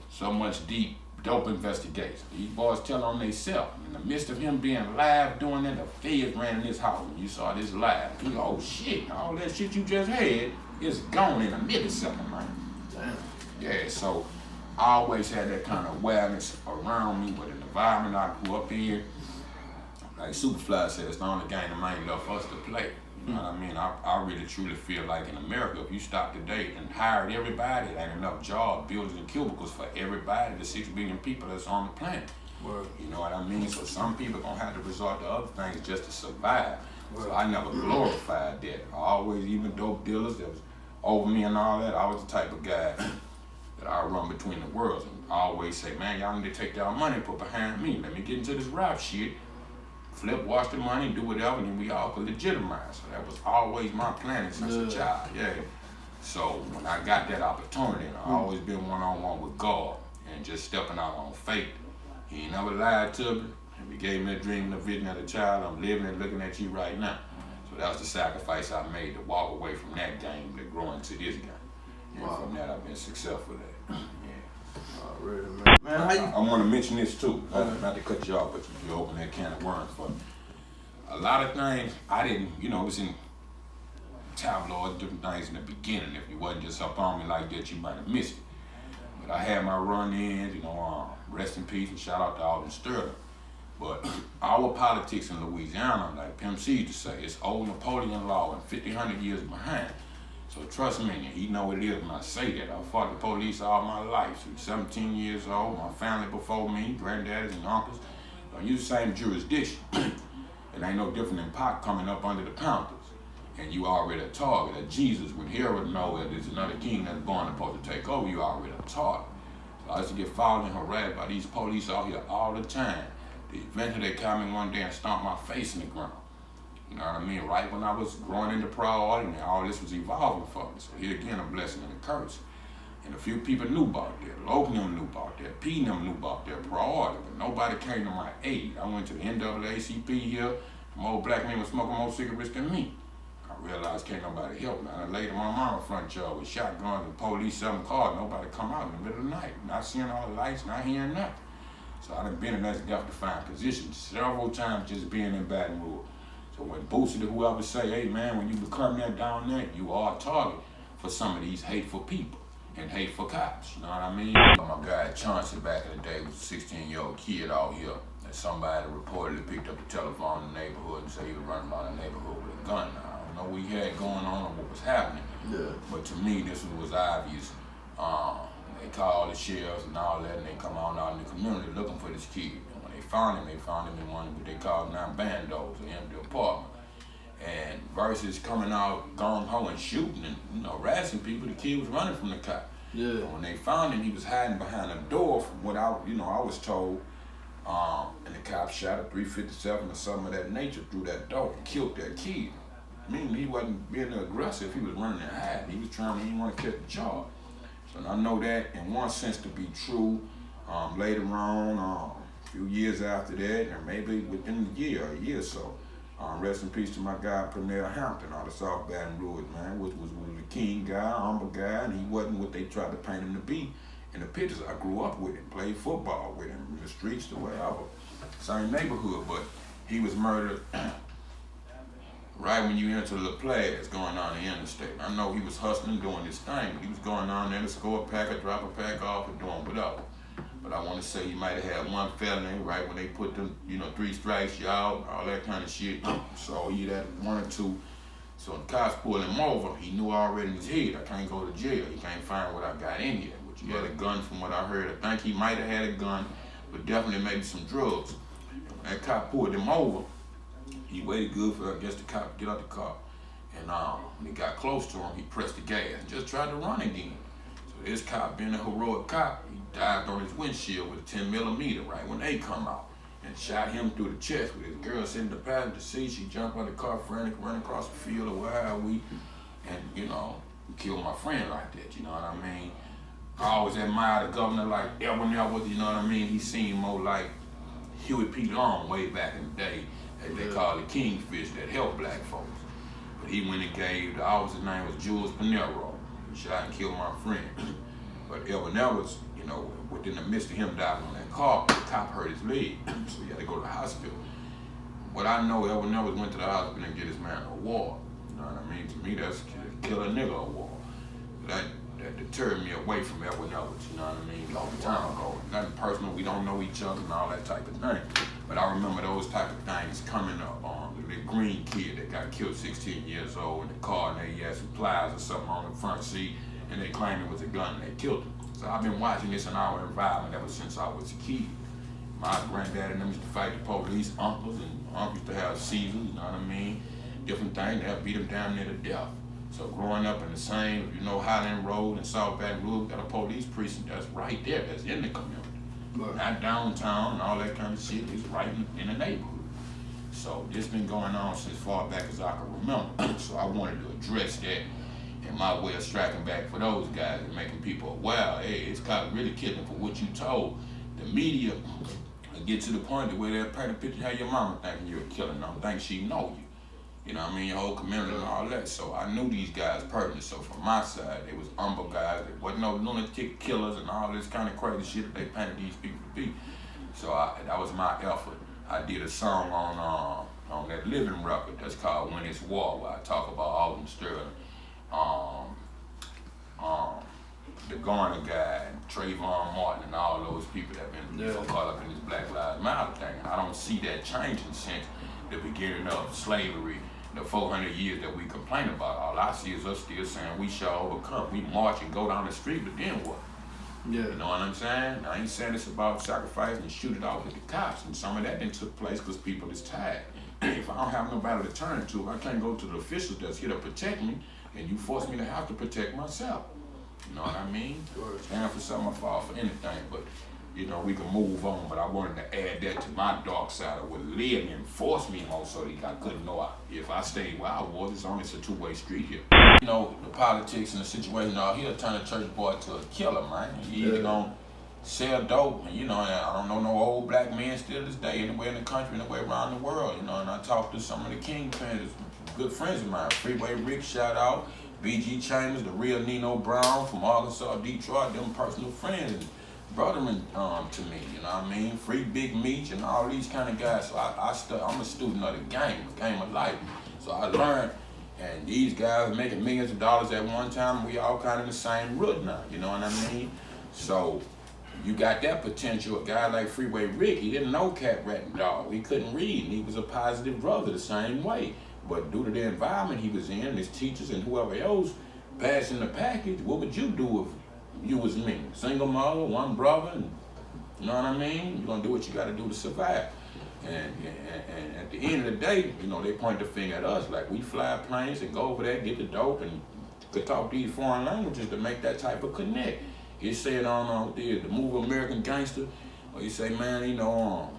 so much deep dope investigation. These boys tell on themselves. In the midst of him being live doing that, the feds ran in his house and you saw this live. You go, oh shit, all that shit you just had is gone in a millisecond, man. Damn. Yeah, so I always had that kind of awareness around me with the environment I grew up in. Like Superfly said, it's the only game the man left us to play. You know what I mean? I really truly feel like in America, if you stop today and hired everybody, there ain't enough jobs, buildings, and cubicles for everybody, the 6 billion people that's on the planet. Word. You know what I mean? So some people gonna have to resort to other things just to survive. Word. So I never glorified that. I always, even dope dealers that was over me and all that, I was the type of guy that I run between the worlds. And I always say, man, y'all need to take y'all money and put behind me. Let me get into this rap shit. Flip, wash the money, do whatever, and then we all could legitimize. So that was always my plan since a child, So when I got that opportunity, I always been one-on-one with God and just stepping out on faith. He ain't never lied to me. And he gave me a dream and a vision as a child. I'm living and looking at you right now. So that was the sacrifice I made to walk away from that game to grow into this game. And from that, I've been successful at it. Really, man. I want to mention this too, not to cut you off, but you open that can of worms for me. A lot of things I didn't, it was in tabloids, different things in the beginning. If you wasn't just up on me like that, you might have missed it. But I had my run-ins, rest in peace and shout out to Alden Sterling. But our politics in Louisiana, like Pimp C used to say, it's old Napoleon law and 100 years behind. So trust me, he know what it is when I say that. I fought the police all my life. So 17 years old, my family before me, granddaddies and uncles, use the same jurisdiction. It ain't no different than Pac coming up under the Panthers. And you already a target. That Jesus, when Herod know that there's another king that's born supposed to take over, you already a target. So I used to get followed and harassed by these police out here all the time. Eventually they come in one day and stomp my face in the ground. You know what I mean? Right when I was growing into priority and all this was evolving for me. So here again, a blessing and a curse. And a few people knew about that. Logan them knew about that. P them knew about that priority, but nobody came to my aid. I went to the NAACP here. Some old black men was smoking more cigarettes than me. I realized can't nobody help me. I laid in my mama's front yard with shotguns and police selling cars. Nobody come out in the middle of the night. Not seeing all the lights, not hearing nothing. So I done been in that death-defying position several times just being in Baton Rouge. So when Boosie or whoever say, hey man, when you become that down there, you are a target for some of these hateful people and hateful cops, you know what I mean? My guy Chauncey back in the day was a 16-year-old kid out here and somebody reportedly picked up the telephone in the neighborhood and said he was running around the neighborhood with a gun. Now, I don't know what he had going on or what was happening, but to me this was obvious. They called the sheriffs and all that and they come on out in the community looking for this kid. They found him in one of what they call now bandos, an empty apartment. And versus coming out gung-ho and shooting and harassing people, the kid was running from the cop. Yeah. And when they found him, he was hiding behind a door from what I was told. And the cop shot a .357 or something of that nature through that door and killed that kid. Meaning he wasn't being aggressive, he was running and hiding. He didn't want to catch the charge. So I know that in one sense to be true. Later on, a few years after that, or maybe within a year or so, rest in peace to my guy Pernell Hampton out of South Baton Rouge, man, which was a king guy, humble guy, and he wasn't what they tried to paint him to be in the pictures. I grew up with him, played football with him in the streets, the wherever, same neighborhood, but he was murdered right when you enter the play that's going on in the interstate. I know he was hustling, doing his thing. He was going on there to score a pack or drop a pack off or doing whatever. But I want to say he might have had one felony right when they put them, 3 strikes, you out, all that kind of shit. So he had 1 or 2. So the cops pulled him over. He knew already in his head, I can't go to jail. He can't find what I got in here. Which he had a gun from what I heard. I think he might have had a gun, but definitely maybe some drugs. When that cop pulled him over, he waited good for, I guess, the cop to get out the car. And when he got close to him, he pressed the gas and just tried to run again. So this cop, being a heroic cop, he dived on his windshield with a 10mm right when they come out and shot him through the chest with his girl sitting in the passenger seat. She jumped out of the car, frantic, running across the field or where are we, and, killed my friend like that, you know what I mean? I always admired the governor like Edwin Edwards, you know what I mean? He seemed more like Huey P. Long way back in the day, as they called the kingfish that helped black folks. But he went and gave, the officer's name was Jules Pinero. He shot and killed my friend. But Edwin Edwards, within the midst of him diving on that car, the cop hurt his leg, so he had to go to the hospital. What I know, Edwin Edwards went to the hospital and get his man an award. You know what I mean? To me, that's a kill a nigga award. That deterred me away from Edwin Edwards, you know what I mean, a long time ago. Nothing personal, we don't know each other and all that type of thing. But I remember those type of things coming up on the green kid that got killed 16 years old in the car, and he had some pliers or something on the front seat, and they claimed it was a gun and they killed him. So I've been watching this in our environment ever since I was a kid. My granddad and them used to fight the police, uncles, and uncles used to have seizures, you know what I mean? Different things, they'll beat them down near to death. So growing up in the same, Highland Road and South Baton Rouge, got a police precinct that's right there, that's in the community. Right. Not downtown and all that kind of shit, it's right in the neighborhood. So this been going on since far back as I can remember. So I wanted to address that in my way of striking back for those guys and making people aware, hey, it's cop really killing for what you told. The media get to the point to where they'll paint a picture how your mama thinking you're a killer, don't think she know you. You know what I mean, your whole community and all that. So I knew these guys personally. So from my side, they was humble guys. There wasn't no lunatic killers and all this kind of crazy shit that they painted these people to be. So that was my effort. I did a song on on that living record that's called When It's War, where I talk about Alton Sterling, um, the Garner guy, and Trayvon Martin, and all those people that have been caught up in this Black Lives Matter thing. And I don't see that changing since the beginning of slavery, the 400 years that we complain about. All I see is us still saying we shall overcome. We march and go down the street, but then what? Yeah. You know what I'm saying? I ain't saying it's about sacrificing and shoot it off with the cops. And some of that didn't took place because people is tired. If I don't have nobody to turn to, I can't go to the officials that's here to protect me, and you force me to have to protect myself. You know what I mean? Stand for something, I fall for anything, but you know, we can move on. But I wanted to add that to my dark side of what led me and forced me on, so that I couldn't know if I stayed where I was, it's only a two-way street here. You know, the politics and the situation out here turn a church boy to a killer, man. He either gonna sell dope, and you know, I don't know no old black men still to this day, anywhere in the country, anywhere around the world, you know, and I talked to some of the kingpins, good friends of mine, Freeway Rick, shout out, B.G. Chambers, the real Nino Brown from Arkansas, Detroit, them personal friends and brethren to me, you know what I mean? Free Big Meech and all these kind of guys. So I'm a student of the game of life. So I learned, and these guys making millions of dollars at one time, we all kind of in the same root now, you know what I mean? So you got that potential. A guy like Freeway Rick, he didn't know cat, rat, and dog. He couldn't read, and he was a positive brother the same way. But due to the environment he was in, his teachers and whoever else passing the package, what would you do if you was me? Single mother, one brother, and you know what I mean? You're gonna do what you gotta do to survive. And at the end of the day, you know, they point the finger at us like we fly planes and go over there, get the dope, and could talk these foreign languages to make that type of connect. He said on the movie American Gangster, or he say, man, you know,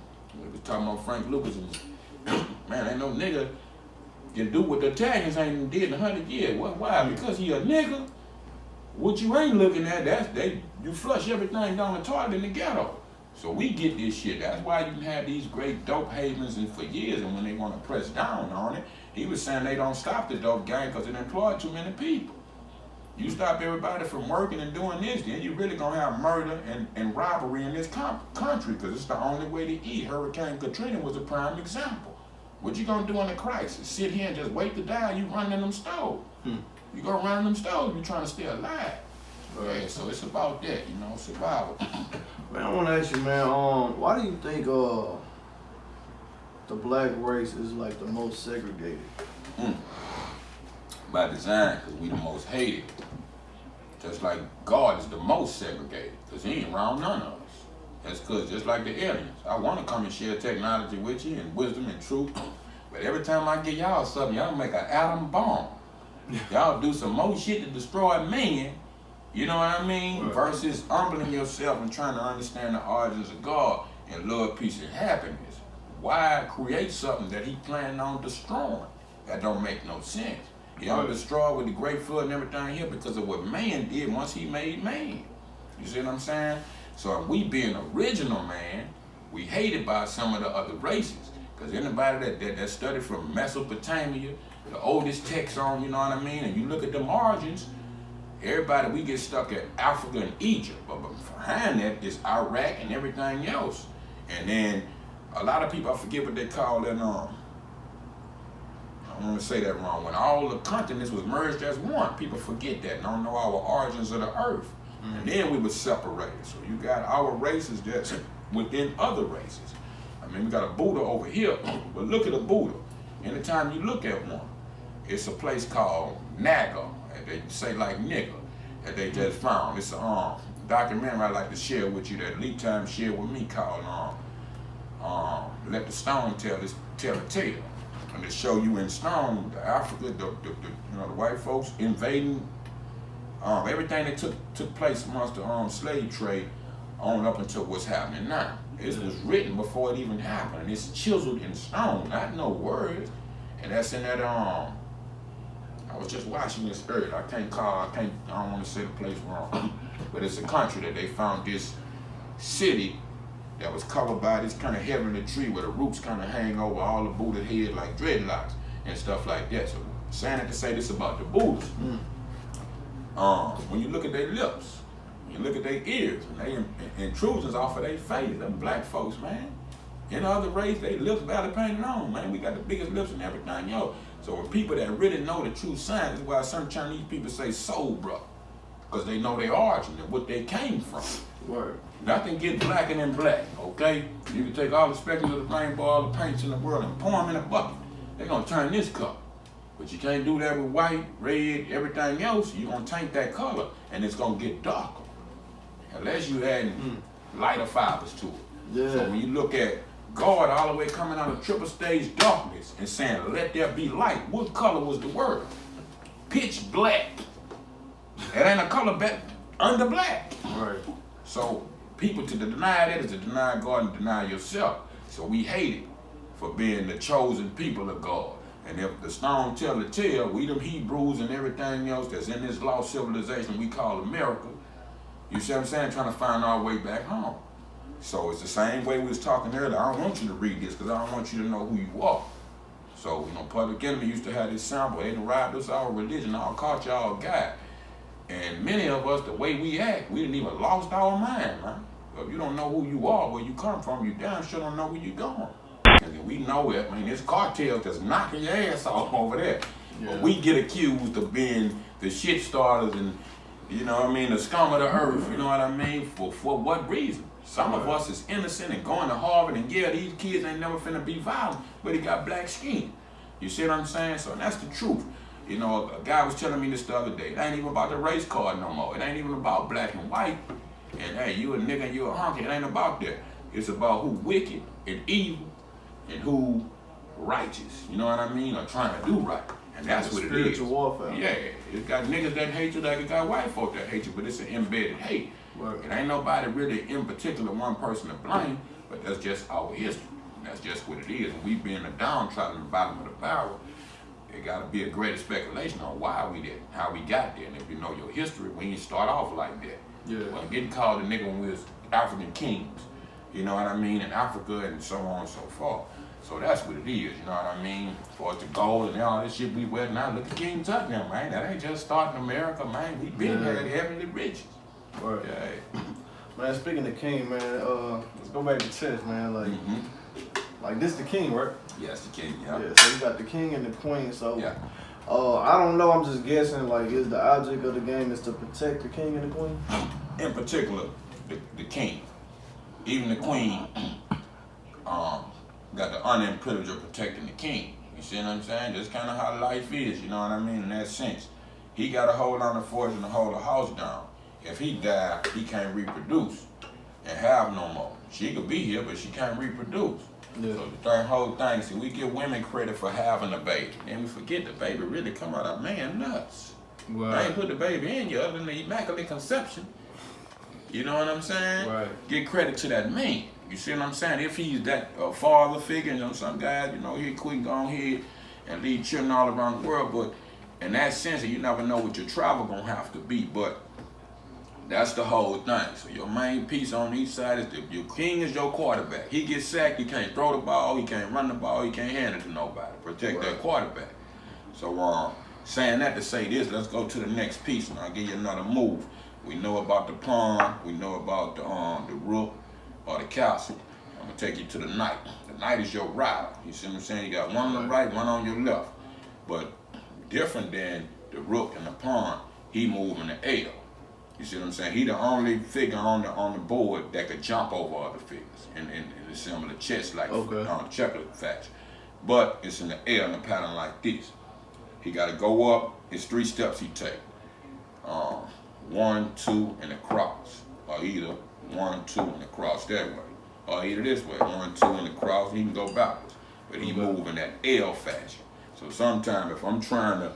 we was talking about Frank Lucas, and man, ain't no nigga can do what the Italians ain't did in 100 years. Why? Because he a nigga. What you ain't looking at, you flush everything down the toilet in the ghetto. So we get this shit. That's why you have these great dope havens and for years, and when they want to press down on it, he was saying they don't stop the dope gang because it employed too many people. You stop everybody from working and doing this, then you really gonna have murder and robbery in this country, because it's the only way to eat. Hurricane Katrina was a prime example. What you gonna do in a crisis? Sit here and just wait to die? You running in them stoves. You go run in them stoves, you trying to stay alive. Right. Yeah, so it's about that, you know, survival. Man, I want to ask you, man, why do you think the black race is like the most segregated? By design, because we the most hated. Just like God is the most segregated, because he ain't around none of us. That's because just like the aliens, I want to come and share technology with you and wisdom and truth, but every time I get y'all something, y'all make an atom bomb. Y'all do some more shit to destroy man, you know what I mean? Right. Versus humbling yourself and trying to understand the origins of God and love, peace, and happiness. Why create something that he planning on destroying? That don't make no sense. He don't destroy with the great flood and everything here because of what man did once he made man. You see what I'm saying? So if we being original man, we hated by some of the other races. Because anybody that studied from Mesopotamia, the oldest text on, you know what I mean? And you look at them origins, everybody, we get stuck at Africa and Egypt. But behind that is Iraq and everything else. And then a lot of people, I forget what they call it, I don't want to say that wrong. When all the continents was merged as one, people forget that and don't know our origins of the earth. And then we were separated. So you got our races that's within other races. I mean, we got a Buddha over here, but look at a Buddha. Anytime you look at one, it's a place called Naga, and they say like nigga, that they just found. It's a documentary I'd like to share with you that Lee Time shared with me called Let the Stone Tell a Tale. And they show you in stone, the Africa, the white folks invading everything that took place amongst the slave trade on up until what's happening now. This was written before it even happened, and it's chiseled in stone, not no words. And that's in that I was just watching this earlier. I don't want to say the place wrong, but it's a country that they found this city that was covered by this kind of heavenly tree where the roots kind of hang over all the Buddha head like dreadlocks and stuff like that. So saying it to say this about the Buddhas. When you look at their lips, you look at their ears, and they intrusions off of their face, them black folks, man. In other race, they lips barely painted on, man. We got the biggest lips and everything, yo. So for people that really know the true science, is why some Chinese people say soul, bro. Because they know their origin and what they came from. Word. Nothing gets blacker than black, okay? You can take all the spectrums of the rainbow, all the paints in the world, and pour them in a bucket. They're gonna turn this color. But you can't do that with white, red, everything else. You're gonna taint that color, and it's gonna get darker. Unless you add lighter fibers to it. Yeah. So when you look at God all the way coming out of triple stage darkness and saying, let there be light, what color was the word? Pitch black. It ain't a color back under black. Right. So people to deny that is to deny God and deny yourself. So we hate it for being the chosen people of God. And if the stone tell the tale, we them Hebrews and everything else that's in this lost civilization we call America, you see what I'm saying, trying to find our way back home. So it's the same way we was talking earlier. I don't want you to read this because I don't want you to know who you are. So, Public Enemy used to have this sample. They derived us our religion, our culture, our God. And many of us, the way we act, we didn't even lost our mind, man. If you don't know who you are, where you come from, you damn sure don't know where you're going. And we know it. I mean, this cartel that's knocking your ass off over there. Yeah. But we get accused of being the shit starters and, the scum of the earth, you know what I mean? For what reason? Some of us is innocent and going to Harvard and these kids ain't never finna be violent, but he got black skin. You see what I'm saying? So that's the truth. A guy was telling me this the other day. It ain't even about the race card no more. It ain't even about black and white. And hey, you a nigga and you a honky. It ain't about that. It's about who wicked and evil and who righteous. You know what I mean? Or trying to do right. And that's what it is. Spiritual warfare. Yeah. It's got niggas that hate you like it got white folk that hate you, but it's an embedded hate. Right. It ain't nobody really in particular one person to blame, but that's just our history. That's just what it is. And we being the downtrodden at the bottom of the barrel, it gotta be a greater speculation on why we did, how we got there. And if you know your history, we ain't start off like that. Yeah. Well, getting called a nigga when we was African kings, you know what I mean, in Africa and so on and so forth. So that's what it is, you know what I mean? For it to gold and all this shit we wear now, look at King Tut now, man. That ain't just starting America, man. We been had heavenly riches. Right. Yeah. Man, speaking of king, man, let's go back to chess, man. Like this the king, right? Yes, the king, yeah. Yeah, so you got the king and the queen, so yeah. I don't know, I'm just guessing, like, is the object of the game is to protect the king and the queen? In particular, the king. Even the queen got the honor and privilege of protecting the king. You see what I'm saying? That's kind of how life is, you know what I mean, in that sense. He got to hold on the fortune to hold the house down. If he died, he can't reproduce and have no more. She could be here, but she can't reproduce. Yeah. So the whole thing, see, we give women credit for having a baby. And we forget the baby really come out of man nuts. Right. I ain't put the baby in you other than the immaculate conception. You know what I'm saying? Right. Give credit to that man. You see what I'm saying? If he's that father figure, some guys, he quick go on here and lead children all around the world. But in that sense, you never know what your travel gonna have to be. But that's the whole thing. So your main piece on each side is your king is your quarterback. He gets sacked, he can't throw the ball, he can't run the ball, he can't hand it to nobody. Protect that quarterback. So saying that to say this, let's go to the next piece and I'll give you another move. We know about the pawn, we know about the rook or the castle. I'm gonna take you to the knight. The knight is your rider. You see what I'm saying? You got one on the right, one on your left. But different than the rook and the pawn, he move in the L. You see what I'm saying? He the only figure on the board that could jump over other figures in a similar chess like checkered fashion. But it's in the L in a pattern like this. He got to go up. It's 3 steps he take. 1, 2, and a cross. Or either 1, 2, and a cross that way. Or either this way, 1, 2, and a cross. He can go backwards. But he move in that L fashion. So sometimes if I'm trying to,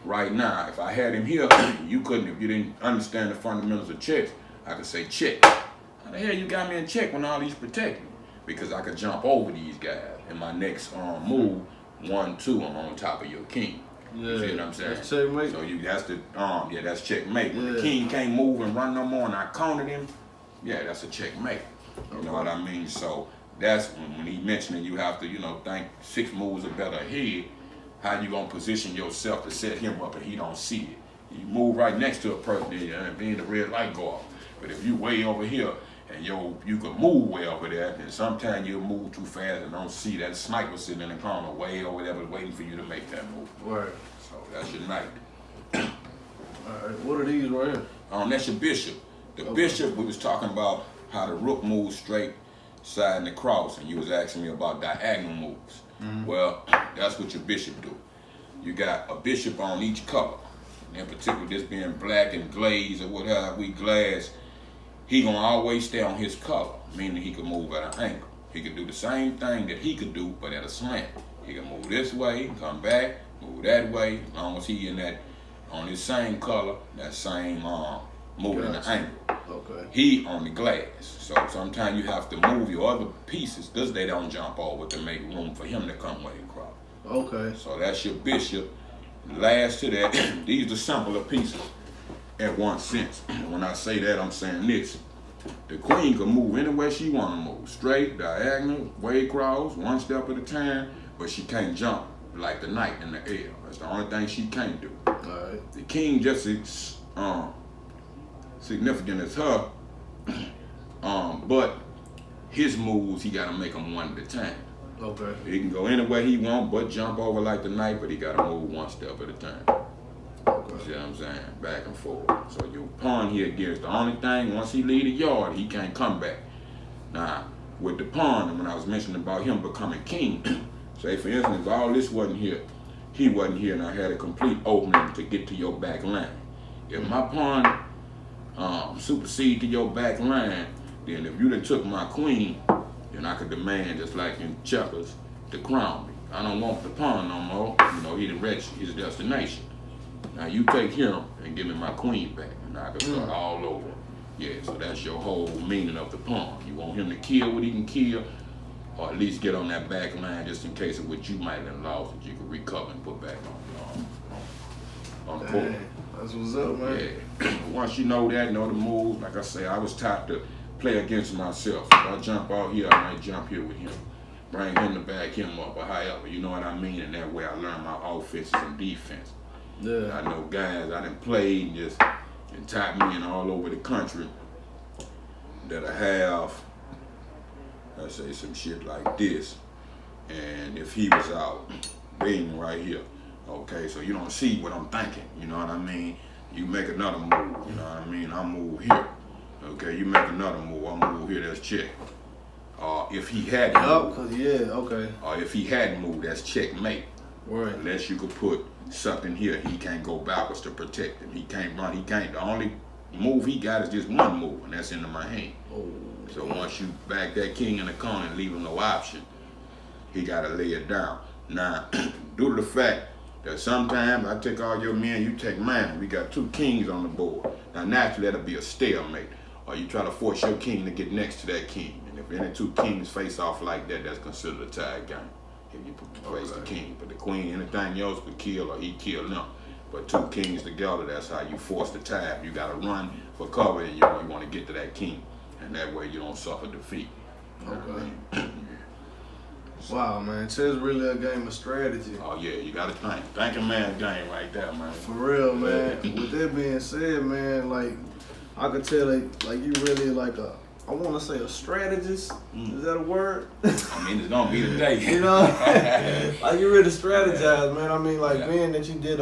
right now, if I had him here, you couldn't, if you didn't understand the fundamentals of chess, I could say check. How the hell you got me in check when all these protect me? Because I could jump over these guys. In my next move, 1, 2, I'm on top of your king. Yeah, you see what I'm saying? That's checkmate. So that's checkmate. When the king can't move and run no more and I countered him, that's a checkmate. You know what I mean? So that's when he mentioned you have to, think 6 moves or better ahead. How you gonna position yourself to set him up and he don't see it? You move right next to a person and being the red light go off. But if you way over here and you can move way over there, and sometimes you'll move too fast and don't see that sniper sitting in the corner way over there waiting for you to make that move. Right. So that's your knight. Alright, what are these right here? That's your bishop. The bishop, we was talking about how the rook moves straight side and the cross, and you was asking me about diagonal moves. Well, that's what your bishop do. You got a bishop on each color. In particular, this being black and glazed or whatever we glass, he gonna always stay on his color, meaning he can move at an angle. He can do the same thing that he could do, but at a slant. He can move this way, come back, move that way, as long as he in that, on his same color, that same moving in the angle. Okay. He on the glass. So sometimes you have to move your other pieces because they don't jump over to make room for him to come way across. Okay. So that's your bishop. Last to that, these are simpler pieces at one sense. When I say that, I'm saying this. The queen can move anywhere she want to move. Straight, diagonal, way across, one step at a time, but she can't jump like the knight in the air. That's the only thing she can't do. All right. The king just as significant as her, but his moves, he got to make them one at a time. Okay. He can go anywhere he want, but jump over like the knight, but he got to move one step at a time. Okay. See what I'm saying? Back and forth. So your pawn here gets the only thing, once he leave the yard, he can't come back. Now, with the pawn, when I was mentioning about him becoming king, say for instance, if all this wasn't here, he wasn't here, and I had a complete opening to get to your back line. If my pawn supersede to your back line, then if you done took my queen, then I could demand, just like in checkers, to crown me. I don't want the pawn no more. You know, he done reached his destination. Now you take him and give me my queen back, and I can start all over. Yeah, so that's your whole meaning of the pawn. You want him to kill what he can kill, or at least get on that back line just in case of what you might have lost that you could recover and put back on the board. That's what's up, man. Yeah. Once you know that, know the moves, like I say, I was taught to play against myself. If I jump out here, I might jump here with him. Bring him to back him up, or however, you know what I mean? And that way I learn my offenses and defense. Yeah. I know guys I done played and taught me in all over the country that I have, let's say some shit like this. And if he was out, being right here, okay, so you don't see what I'm thinking, you know what I mean? You make another move, you know what I mean? I move here. Okay, you make another move, I move here, that's check. If he hadn't moved, or if he hadn't moved, that's checkmate. Right. Unless you could put something here, he can't go backwards to protect him. He can't run, he can't. The only move he got is just one move, and that's into my hand. Oh. So once you back that king in the corner and leave him no option, he gotta lay it down. Now, due to the fact that sometimes I take all your men, you take mine, we got two kings on the board. Now naturally that'll be a stalemate. Or you try to force your king to get next to that king. And if any two kings face off like that, that's considered a tie game. If you face the king. But the queen, anything else could kill or he kill them. But two kings together, that's how you force the tie. You gotta run for cover and you want to get to that king. And that way you don't suffer defeat. You know what I mean? Wow, man, chess really a game of strategy. Oh yeah, you gotta think. Thinking man's game right there, man. For real, man. With that being said, man, like I could tell like you really like I want to say a strategist. Is that a word? I mean, it's gonna be today. You know, like you really strategize, man. I mean, like being that you did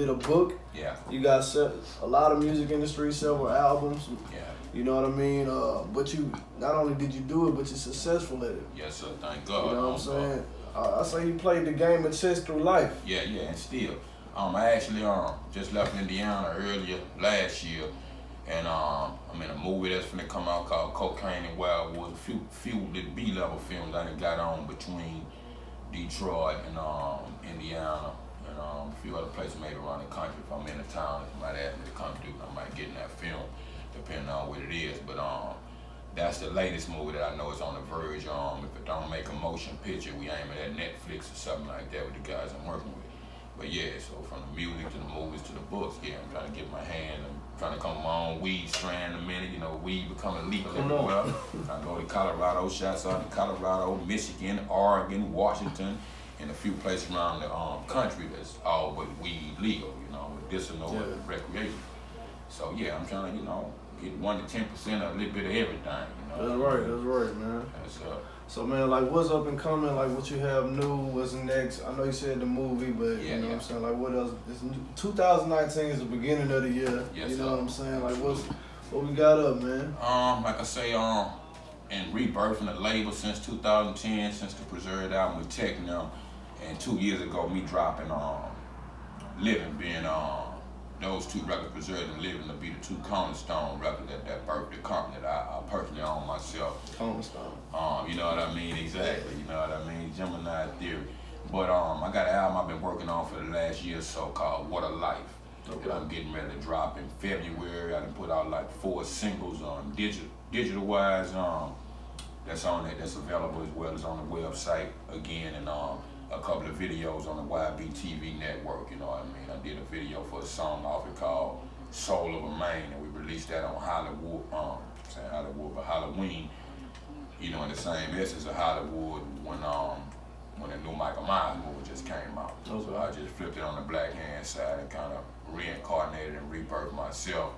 a book. Yeah. You got a lot of music industry, several albums. Yeah. You know what I mean? But you not only did you do it, but you're successful at it. Yes, sir. Thank God. You know what I'm saying? I say you played the game of chess through life. Yeah, and still, I actually just left Indiana earlier last year, and I'm in a movie that's finna come out called Cocaine and Wildwood. A few little B-level films I done got on between Detroit and Indiana, and a few other places maybe around the country. If I'm in the town, if somebody ask me to come through, I might get in that film, depending on what it is. But that's the latest movie that I know is on the verge. If it don't make a motion picture, we aiming at Netflix or something like that with the guys I'm working with. But yeah, so from the music to the movies to the books, yeah, I'm trying to get my hand. I'm trying to come with my own weed strand in a minute. You know, weed becoming legal everywhere. I go to Colorado, shots out in Colorado, Michigan, Oregon, Washington, and a few places around the country that's all but weed legal, you know, medicinal and recreation. So yeah, I'm trying to, get 1 to 10% of a little bit of everything. That's right, man. That's So man, like what's up and coming? Like what you have new? What's next? I know you said the movie, but you know what I'm saying? Like what else? 2019 is the beginning of the year. Yes, you know what I'm saying? Like what we got up, man? Like I say, in rebirthing the label since 2010, since the Preserved album with Tech now, and 2 years ago me dropping Living, being those two records, Preserved and Living, to be the two cornerstone records that birthed the company that I personally own myself. Cornerstone. You know what I mean? Exactly. You know what I mean? Gemini Theory. But I got an album I've been working on for the last year or so called What a Life. Okay. That I'm getting ready to drop in February. I done put out like 4 singles on digital wise. That's on it. That's available as well as on the website again, and a couple of videos on the YBTV network. You know what I mean? I did a video for a song off it called Soul of a Man, and we released that on Hollywood. Saying Hollywood, but Halloween. You know, in the same essence of Hollywood when the new Michael Myers movie just came out. Okay. So I just flipped it on the black hand side and kind of reincarnated and rebirthed myself,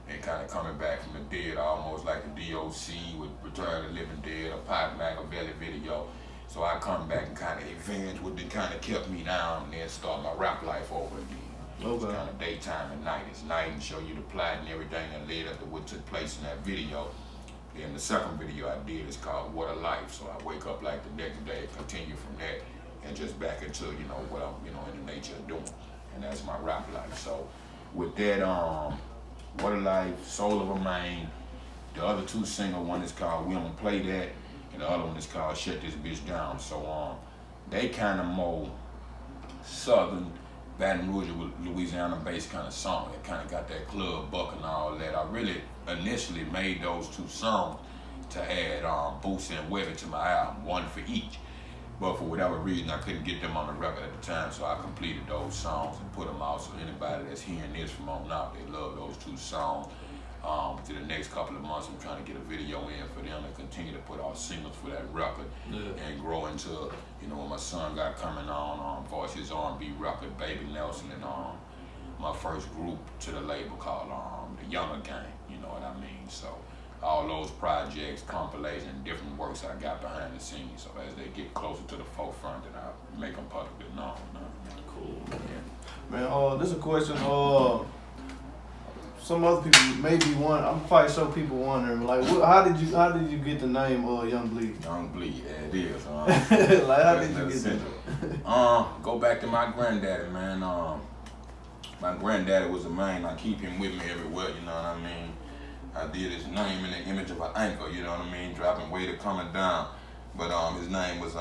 and kind of coming back from the dead, almost like the DOC with Return of the Living Dead, a Pop Machiavelli video. So I come back and kind of avenge what kind of kept me down, and then start my rap life over again. Okay. It's kind of daytime and night. It's night and show you the plot and everything that led up to what took place in that video. And the second video I did is called What a Life. So I wake up like the next day, continue from that, and just back into, you know, what I'm, you know, in the nature of doing. And that's my rap life. So with that, What a Life, Soul of a Man, the other 2 singles, one is called We Don't Play That, and the other one is called Shut This Bitch Down. So they kind of more southern, Baton Rouge, Louisiana-based kind of song. It kind of got that club buck and all that. I really initially made those 2 songs to add Boosie and Webby to my album, one for each. But for whatever reason, I couldn't get them on the record at the time, so I completed those songs and put them out. So anybody that's hearing this from on out, they love those 2 songs. To the next couple of months, I'm trying to get a video in for them to continue to put out singles for that record, and grow into, you know, when my son got coming on, Voices R&B record, Baby Nelson, and my first group to the label called The Younger Gang, you know what I mean? So all those projects, compilations, different works I got behind the scenes. So as they get closer to the forefront, then I make them publicly known. Cool, man. Man, this is a question. Some other people maybe wondering. I'm quite sure people wondering, like, how did you get the name Young Bleed? Young Bleed, yeah, it is. Like, how did you get that? Go back to my granddaddy, man. My granddaddy was a man. I keep him with me everywhere. You know what I mean? I did his name in the image of an anchor. You know what I mean? Dropping weight or coming down. But his name was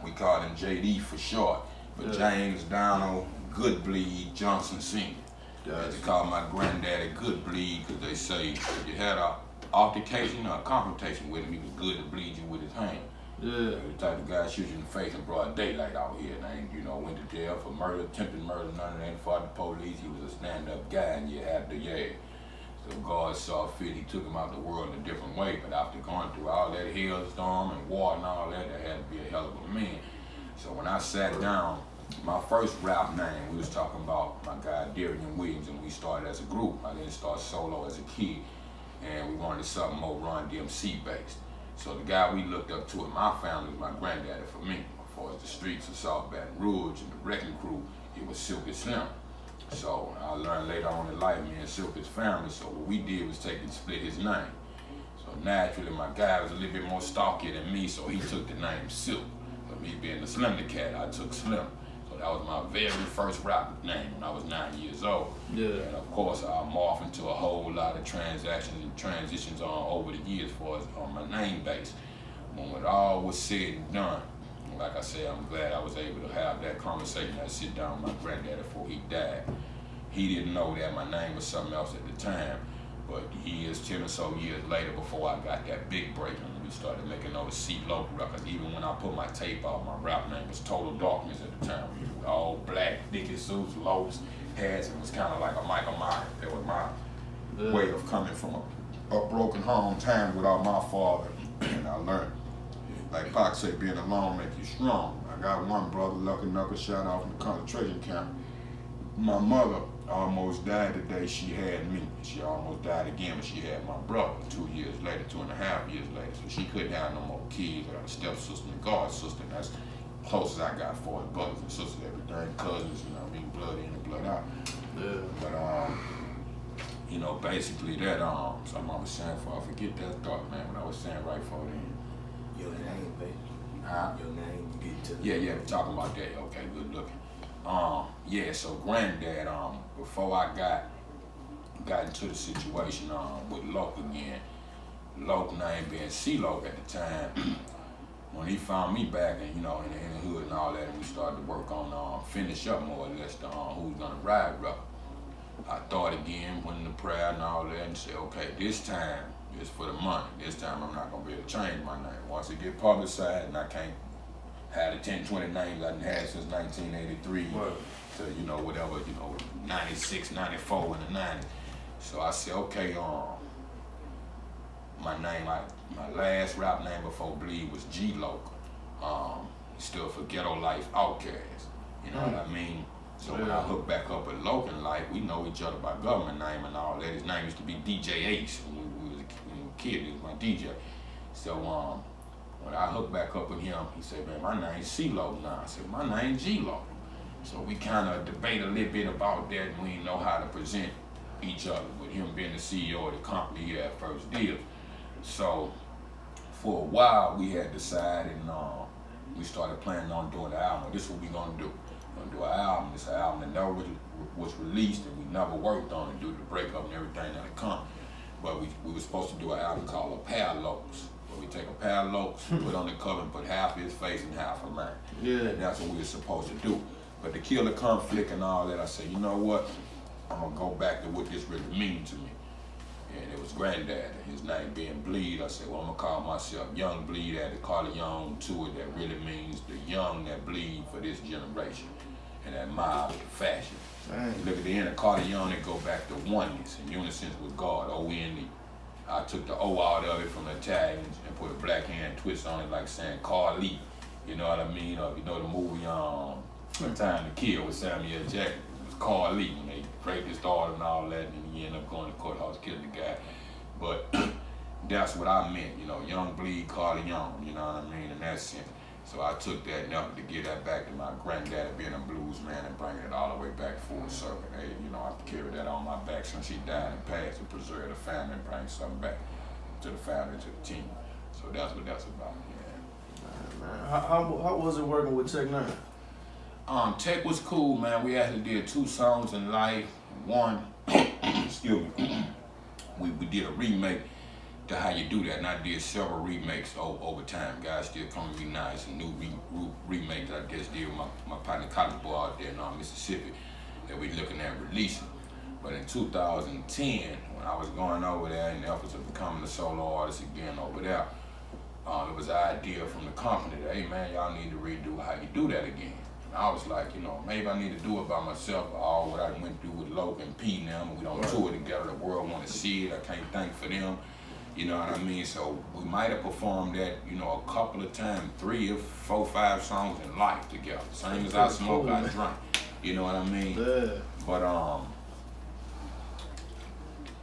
we called him JD for short. But James Donald Goodbleed Johnson Sr. They call my granddaddy Good Bleed because they say if you had an altercation or a confrontation with him, he was good to bleed you with his hand. Yeah. The type of guy shoot you in the face and broad daylight out here. And I ain't, you know, went to jail for murder, attempted murder, none of that. Fought the police. He was a stand-up guy, and you had to, So God saw fit. He took him out the world in a different way. But after going through all that hailstorm and war and all that, there had to be a hell of a man. So when I sat down, my first rap name, we was talking about my guy Darian Williams, and we started as a group. I didn't start solo as a kid, and we wanted something more Run DMC based. So the guy we looked up to in my family was my granddaddy for me. As far as the streets of South Baton Rouge and the wrecking crew, it was Silky Slim. So I learned later on in life, me and Silky's family, so what we did was take and split his name. So naturally, my guy was a little bit more stalky than me, so he took the name Silk. But me being the Slim the Cat, I took Slim. That was my very first rap name when I was 9 years old. Yeah. And of course, I morphed into a whole lot of transactions and transitions over the years as far as on my name base. When it all was said and done, like I said, I'm glad I was able to have that conversation. I sit down with my granddaddy before he died. He didn't know that my name was something else at the time, but years, 10 or so years later, before I got that big break, and we started making those C-LOC records. Even when I put my tape out, my rap name was Total Darkness at the time. We were all black, Dickie suits, lows, hats. It was kind of like a Michael Myers. That was my way of coming from a broken home time without my father. And I learned, like Pac said, being alone make you strong. I got one brother, Lucky Knuckle, shot off in the concentration camp. My mother almost died the day she had me. She almost died again when she had my brother 2 years later, 2.5 years later. So she couldn't have no more kids. I got a stepsister and a god sister. And that's close as I got for it. Brothers and sisters, everything, cousins, you know what I mean, blood in and blood out. Yeah. But you know, basically that something I was saying before I forget that thought, man, what I was saying right before then. Your name, baby. Your name, you get to. Yeah, we're talking about that. Okay, good looking. Yeah, so granddad, before I got into the situation with C-LOC again, C-LOC name being C-LOC at the time, when he found me back and in the hood and all that, and we started to work on finish up more or less the who's gonna ride record. I thought again, went into prayer and all that, and said, okay, this time it's for the money. This time I'm not gonna be able to change my name. Once it get publicized, and I can't have the 10, 20 names I done had since 1983 to, whatever, 96, 94, and the 90s. So I said, okay, my name, my last rap name before Bleed was G-LOC. Stood for Ghetto Life Outcast. You know what I mean? So when I hooked back up with Loc and Life, we know each other by government name and all that. His name used to be DJ Ace when we was a kid. He was my DJ. So when I hooked back up with him, he said, man, my name's C-LOC now. I said, my name's G-LOC. So we kind of debate a little bit about that, and we didn't know how to present each other, with him being the CEO of the company he had first deal. So for a while, we had decided, and we started planning on doing the album. This is what we're gonna do. We're gonna do an album. It's an album that never was released, and we never worked on it due to the breakup and everything that had come. But we were supposed to do an album called A Pair of Locs. We take a pair of Locs, put on the cover, and put half his face and half of mine. Yeah. And that's what we were supposed to do. But to kill the conflict and all that, I said, you know what? I'm gonna go back to what this really means to me. And it was granddad, his name being Bleed. I said, well, I'm gonna call myself Young Bleed, add the Carter Young to it. That really means the young that bleed for this generation and that mob fashion. Dang. You look at the end of Carter Young, it go back to oneness and unison with God, O-N-E. I took the O out of it from the Italians and put a black hand twist on it, like saying Carly. You know what I mean? Or you know the movie Time to Kill with Samuel Jackson. It was Carly when they raped his daughter and all that, and he ended up going to the courthouse, killing the guy. But that's what I meant, Young Bleed, Carter Young, you know what I mean, in that sense. So I took that and to get that back to my granddad being a blues man and bringing it all the way back full circle. Hey, I carried that on my back since he died and passed to preserve the family and bring something back to the family, to the team. So that's what that's about, yeah. Man. How was it working with Tech Nine? Tech was cool, man. We actually did 2 songs in life. One, excuse me, we did a remake to How You Do That, and I did several remakes over time. Guys still come to me now. It's a new remake that I just did with my partner college boy out there in Mississippi that we're looking at releasing. But in 2010, when I was going over there in the efforts of becoming a solo artist again over there, it was an idea from the company that, hey man, y'all need to redo How You Do That again. And I was like, maybe I need to do it by myself, all what I went through with Loc and P and them. We don't tour together, the world want to see it, I can't thank for them. You know what I mean? So we might have performed that, a couple of times, 3 or 4, 5 songs in life together. Same as I smoke, I drink. You know what I mean? Yeah. But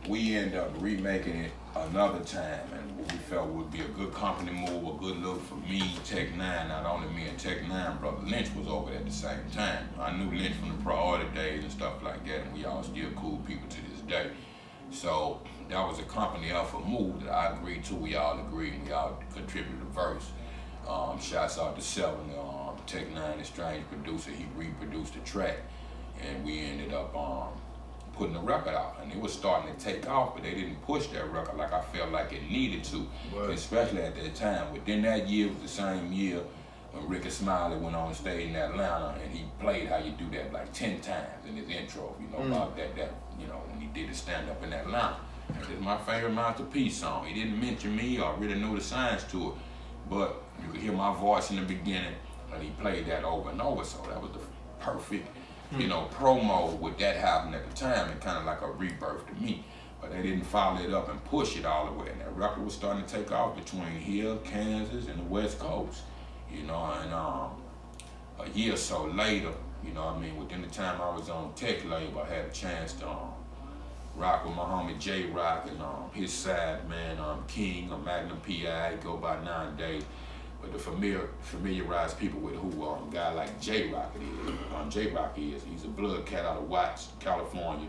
we ended up remaking it another time, and what we felt would be a good company move, a good look for me, Tech Nine. Not only me and Tech Nine, brother Lynch was over there at the same time. I knew Lynch from the priority days and stuff like that, and we all still cool people to this day. So that was a company effort move that I agreed to. We all agreed, and we all contributed a verse. Shouts out to Seven, Tech Nine, the strange producer. He reproduced the track, and we ended up putting the record out, and it was starting to take off, but they didn't push that record like I felt like it needed to, especially at that time. Within that year was the same year when Ricky Smiley went on stage in Atlanta, and he played How You Do That like 10 times in his intro, about that, when he did the stand-up in Atlanta. It's my favorite masterpiece song. He didn't mention me or really know the signs to it, but you could hear my voice in the beginning, and he played that over and over, so that was the perfect promo with that happening at the time, and kind of like a rebirth to me. But they didn't follow it up and push it all the way. And that record was starting to take off between here, Kansas, and the West Coast. And a year or so later, You know what I mean? Within the time I was on Tech Label, I had a chance to rock with my homie J-Rock and his side man, King, a Magnum P.I., go by 9 Days. But to familiarize people with who a guy like J-Rock is. J-Rock he's a blood cat out of Watts, California.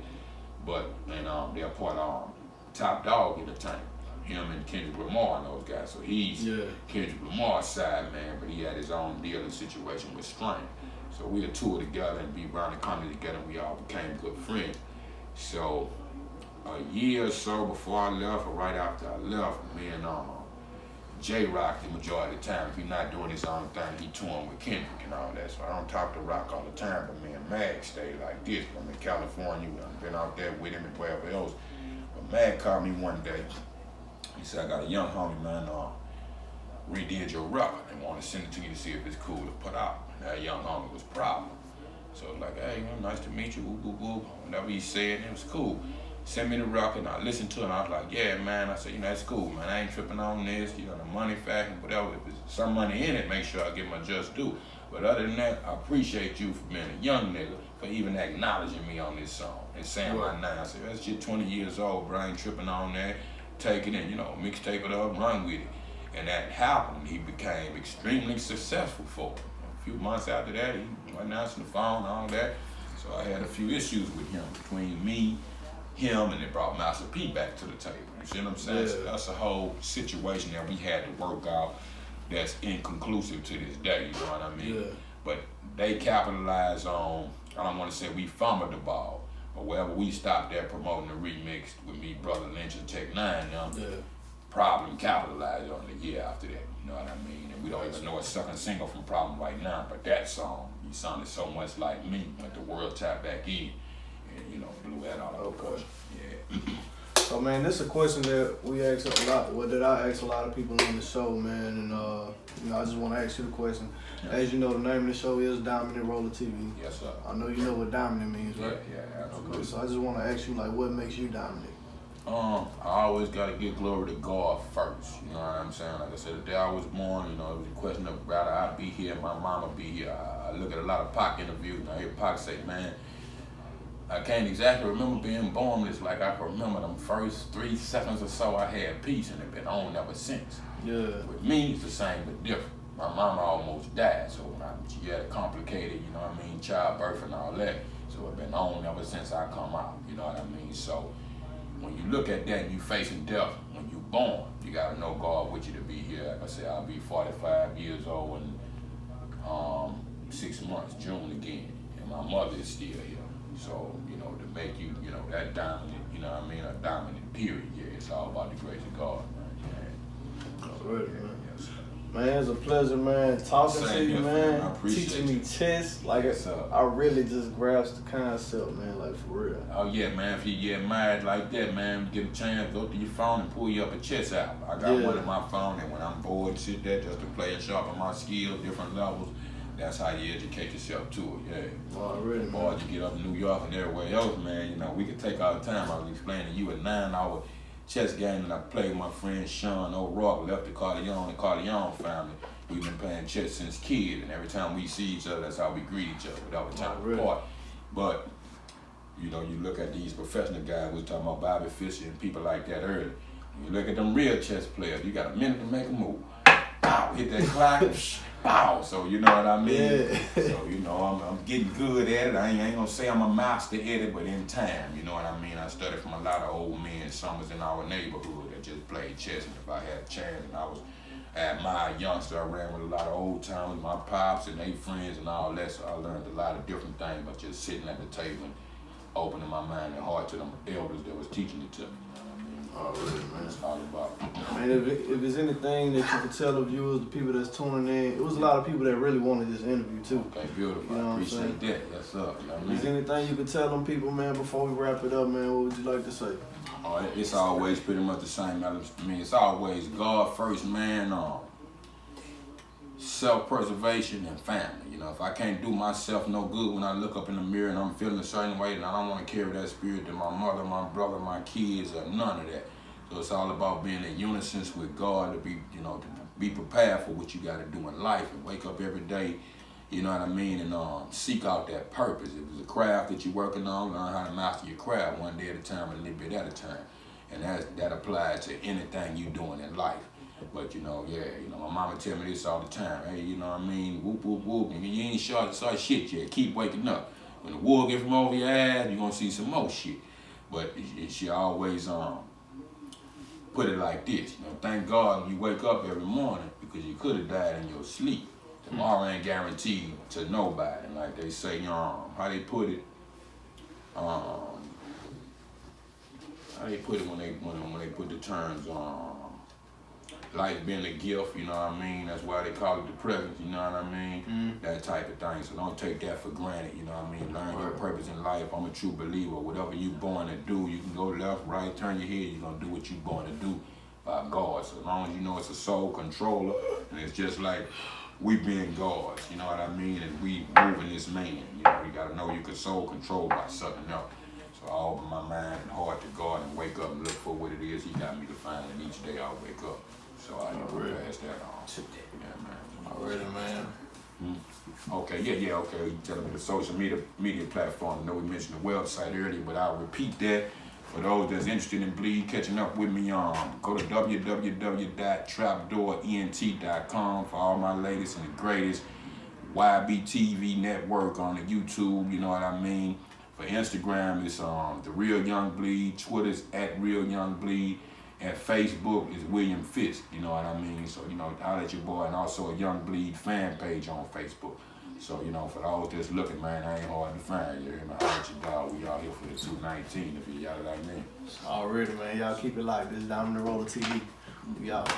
But, and they're part of Top Dog Entertainment. Him and Kendrick Lamar and those guys. So he's Kendrick Lamar's side man, but he had his own dealing situation with Strain. So we would tour together and be around the country together, and we all became good friends. So a year or so before I left, or right after I left, me and J-Rock, the majority of the time, if he's not doing his own thing, he touring with Kendrick and all that. So I don't talk to Rock all the time, but me and Mag stay like this. I'm in California, I've been out there with him and wherever else. But Mag called me one day. He said, I got a young homie, man, redid your record and want to send it to you to see if it's cool to put out. And that young homie was proud. So like, hey, nice to meet you, whoop, whoop, whoop. Whatever he said, it was cool. Send me the record, and I listened to it, and I was like, yeah, man. I said, that's cool, man. I ain't tripping on this, the money factor, whatever. If there's some money in it, make sure I get my just due. But other than that, I appreciate you for being a young nigga, for even acknowledging me on this song and saying my name. I said, that shit 20 years old, bro. I ain't tripping on that. Take it and, mixtape it up, run with it. And that happened. He became extremely successful for it. A few months after that, he went answering the phone and all that. So I had a few issues with him, between me, him, and it brought Master P back to the table. You see what I'm saying? Yeah. So that's a whole situation that we had to work out that's inconclusive to this day, you know what I mean? Yeah. But they capitalized on, I don't want to say we fumbled the ball, but wherever we stopped there promoting the remix with me, Brother Lynch, and Tech Nine, Problem capitalized on the year after that, you know what I mean? And we don't even know a second single from Problem right now, but that song, he sounded so much like me, when the world tapped back in. And, blew that out of proportion. Yeah. So, man, this is a question that we ask a lot, that I ask a lot of people on the show, man. And, I just want to ask you the question. Yeah. As you know, the name of the show is Dominant Rolla TV. Yes, sir. I know you know what dominant means, right? Yeah, absolutely. Okay, so I just want to ask you, what makes you dominant? I always got to give glory to God first. You know what I'm saying? Like I said, the day I was born, it was a question of rather I be here, my mama be here. I look at a lot of Pac interviews, and I hear Pac say, man, I can't exactly remember being born. It's like I can remember them first 3 seconds or so I had peace, and it been on ever since. Yeah. With me, it's the same but different. My mama almost died, so she had a complicated, childbirth and all that. So it been on ever since I come out, you know what I mean? So when you look at that and you facing death when you born, you gotta know God with you to be here. Like I said, I'll be 45 years old in 6 months, June again, and my mother is still here. So, to make you, that dominant, a dominant period, it's all about the grace of God, man. That's right, man. Yes. Man, it's a pleasure, man, talking to you, man, teaching me chess. I really just grasped the concept, man, for real. Oh, yeah, man, if you get mad like that, man, get a chance, go through your phone and pull you up a chess app. I got one in my phone, and when I'm bored, sit there just to play and sharpen my skills, different levels. That's how you educate yourself to it, yeah. Already, boys, you get up in New York and everywhere else, man, we could take our time. I was explaining to you a 9-hour chess game that I played with my friend Sean O'Rourke, left the Corleone family. We've been playing chess since kids, and every time we see each other, that's how we greet each other without a time apart. But, you look at these professional guys, we were talking about Bobby Fischer and people like that earlier. You look at them real chess players, you got a minute to make a move. Pow, hit that clock. Pow, so you know what I mean? Yeah. So, I'm getting good at it. I ain't gonna say I'm a master at it, but in time, you know what I mean? I studied from a lot of old men, some was in our neighborhood that just played chess, and if I had a chance and I was at my youngster, I ran with a lot of old timers, my pops and they friends and all that, so I learned a lot of different things by just sitting at the table and opening my mind and heart to them elders that was teaching it to me. Already, man. That's all about. And if there's anything that you could tell the viewers, the people that's tuning in, it was a lot of people that really wanted this interview too. Okay, beautiful. I appreciate that. Yes, sir. If there's anything you could tell them people, man, before we wrap it up, man, what would you like to say? It's always pretty much the same. It's always God first, man. Self-preservation and family. If I can't do myself no good when I look up in the mirror and I'm feeling a certain way, then I don't want to carry that spirit to my mother, my brother, my kids, or none of that. So it's all about being in unison with God to be, to be prepared for what you got to do in life and wake up every day You know what I mean? And seek out that purpose. If it's a craft that you're working on, learn how to master your craft one day at a time, a little bit at a time. And that applies to anything you're doing in life. But my mama tell me this all the time. Hey, you know what I mean? Whoop, whoop, whoop. And you ain't saw shit yet. Keep waking up. When the wool get from over your ass, you're gonna see some more shit. But she always put it like this. Thank God you wake up every morning because you could have died in your sleep. Tomorrow ain't guaranteed to nobody. And like they say, how they put it, when they put the terms life being a gift, you know what I mean? That's why they call it the present, you know what I mean? That type of thing. So don't take that for granted, you know what I mean? Learn your purpose in life. I'm a true believer. Whatever you born to do, you can go left, right, turn your head, you're gonna do what you born to do by God. So as long as you know it's a soul controller, and it's just like we being gods, you know what I mean? And we moving this man, you gotta know you can soul control by something else. So I open my mind and heart to God and wake up and look for what it is He got me to find, and each day I wake up. So I pass that on. Yeah, man. Already, man. Okay, okay. You tell me the social media platform. I know we mentioned the website earlier, but I'll repeat that. For those that's interested in bleed, catching up with me, go to www.trapdoorent.com for all my latest and the greatest. YBTV network on the YouTube, you know what I mean? For Instagram, it's The Real Young Bleed. Twitter's @RealYoungBleed. And Facebook is William Fisk, you know what I mean? So, I'll let your boy, and also a Young Bleed fan page on Facebook. So, for those that's looking, man, I ain't hard to find. You hear me? I'll let you dog. We out here for the 219 if you y'all like me. Already, man. Y'all keep it live. This is Down in the Rolla TV. We out.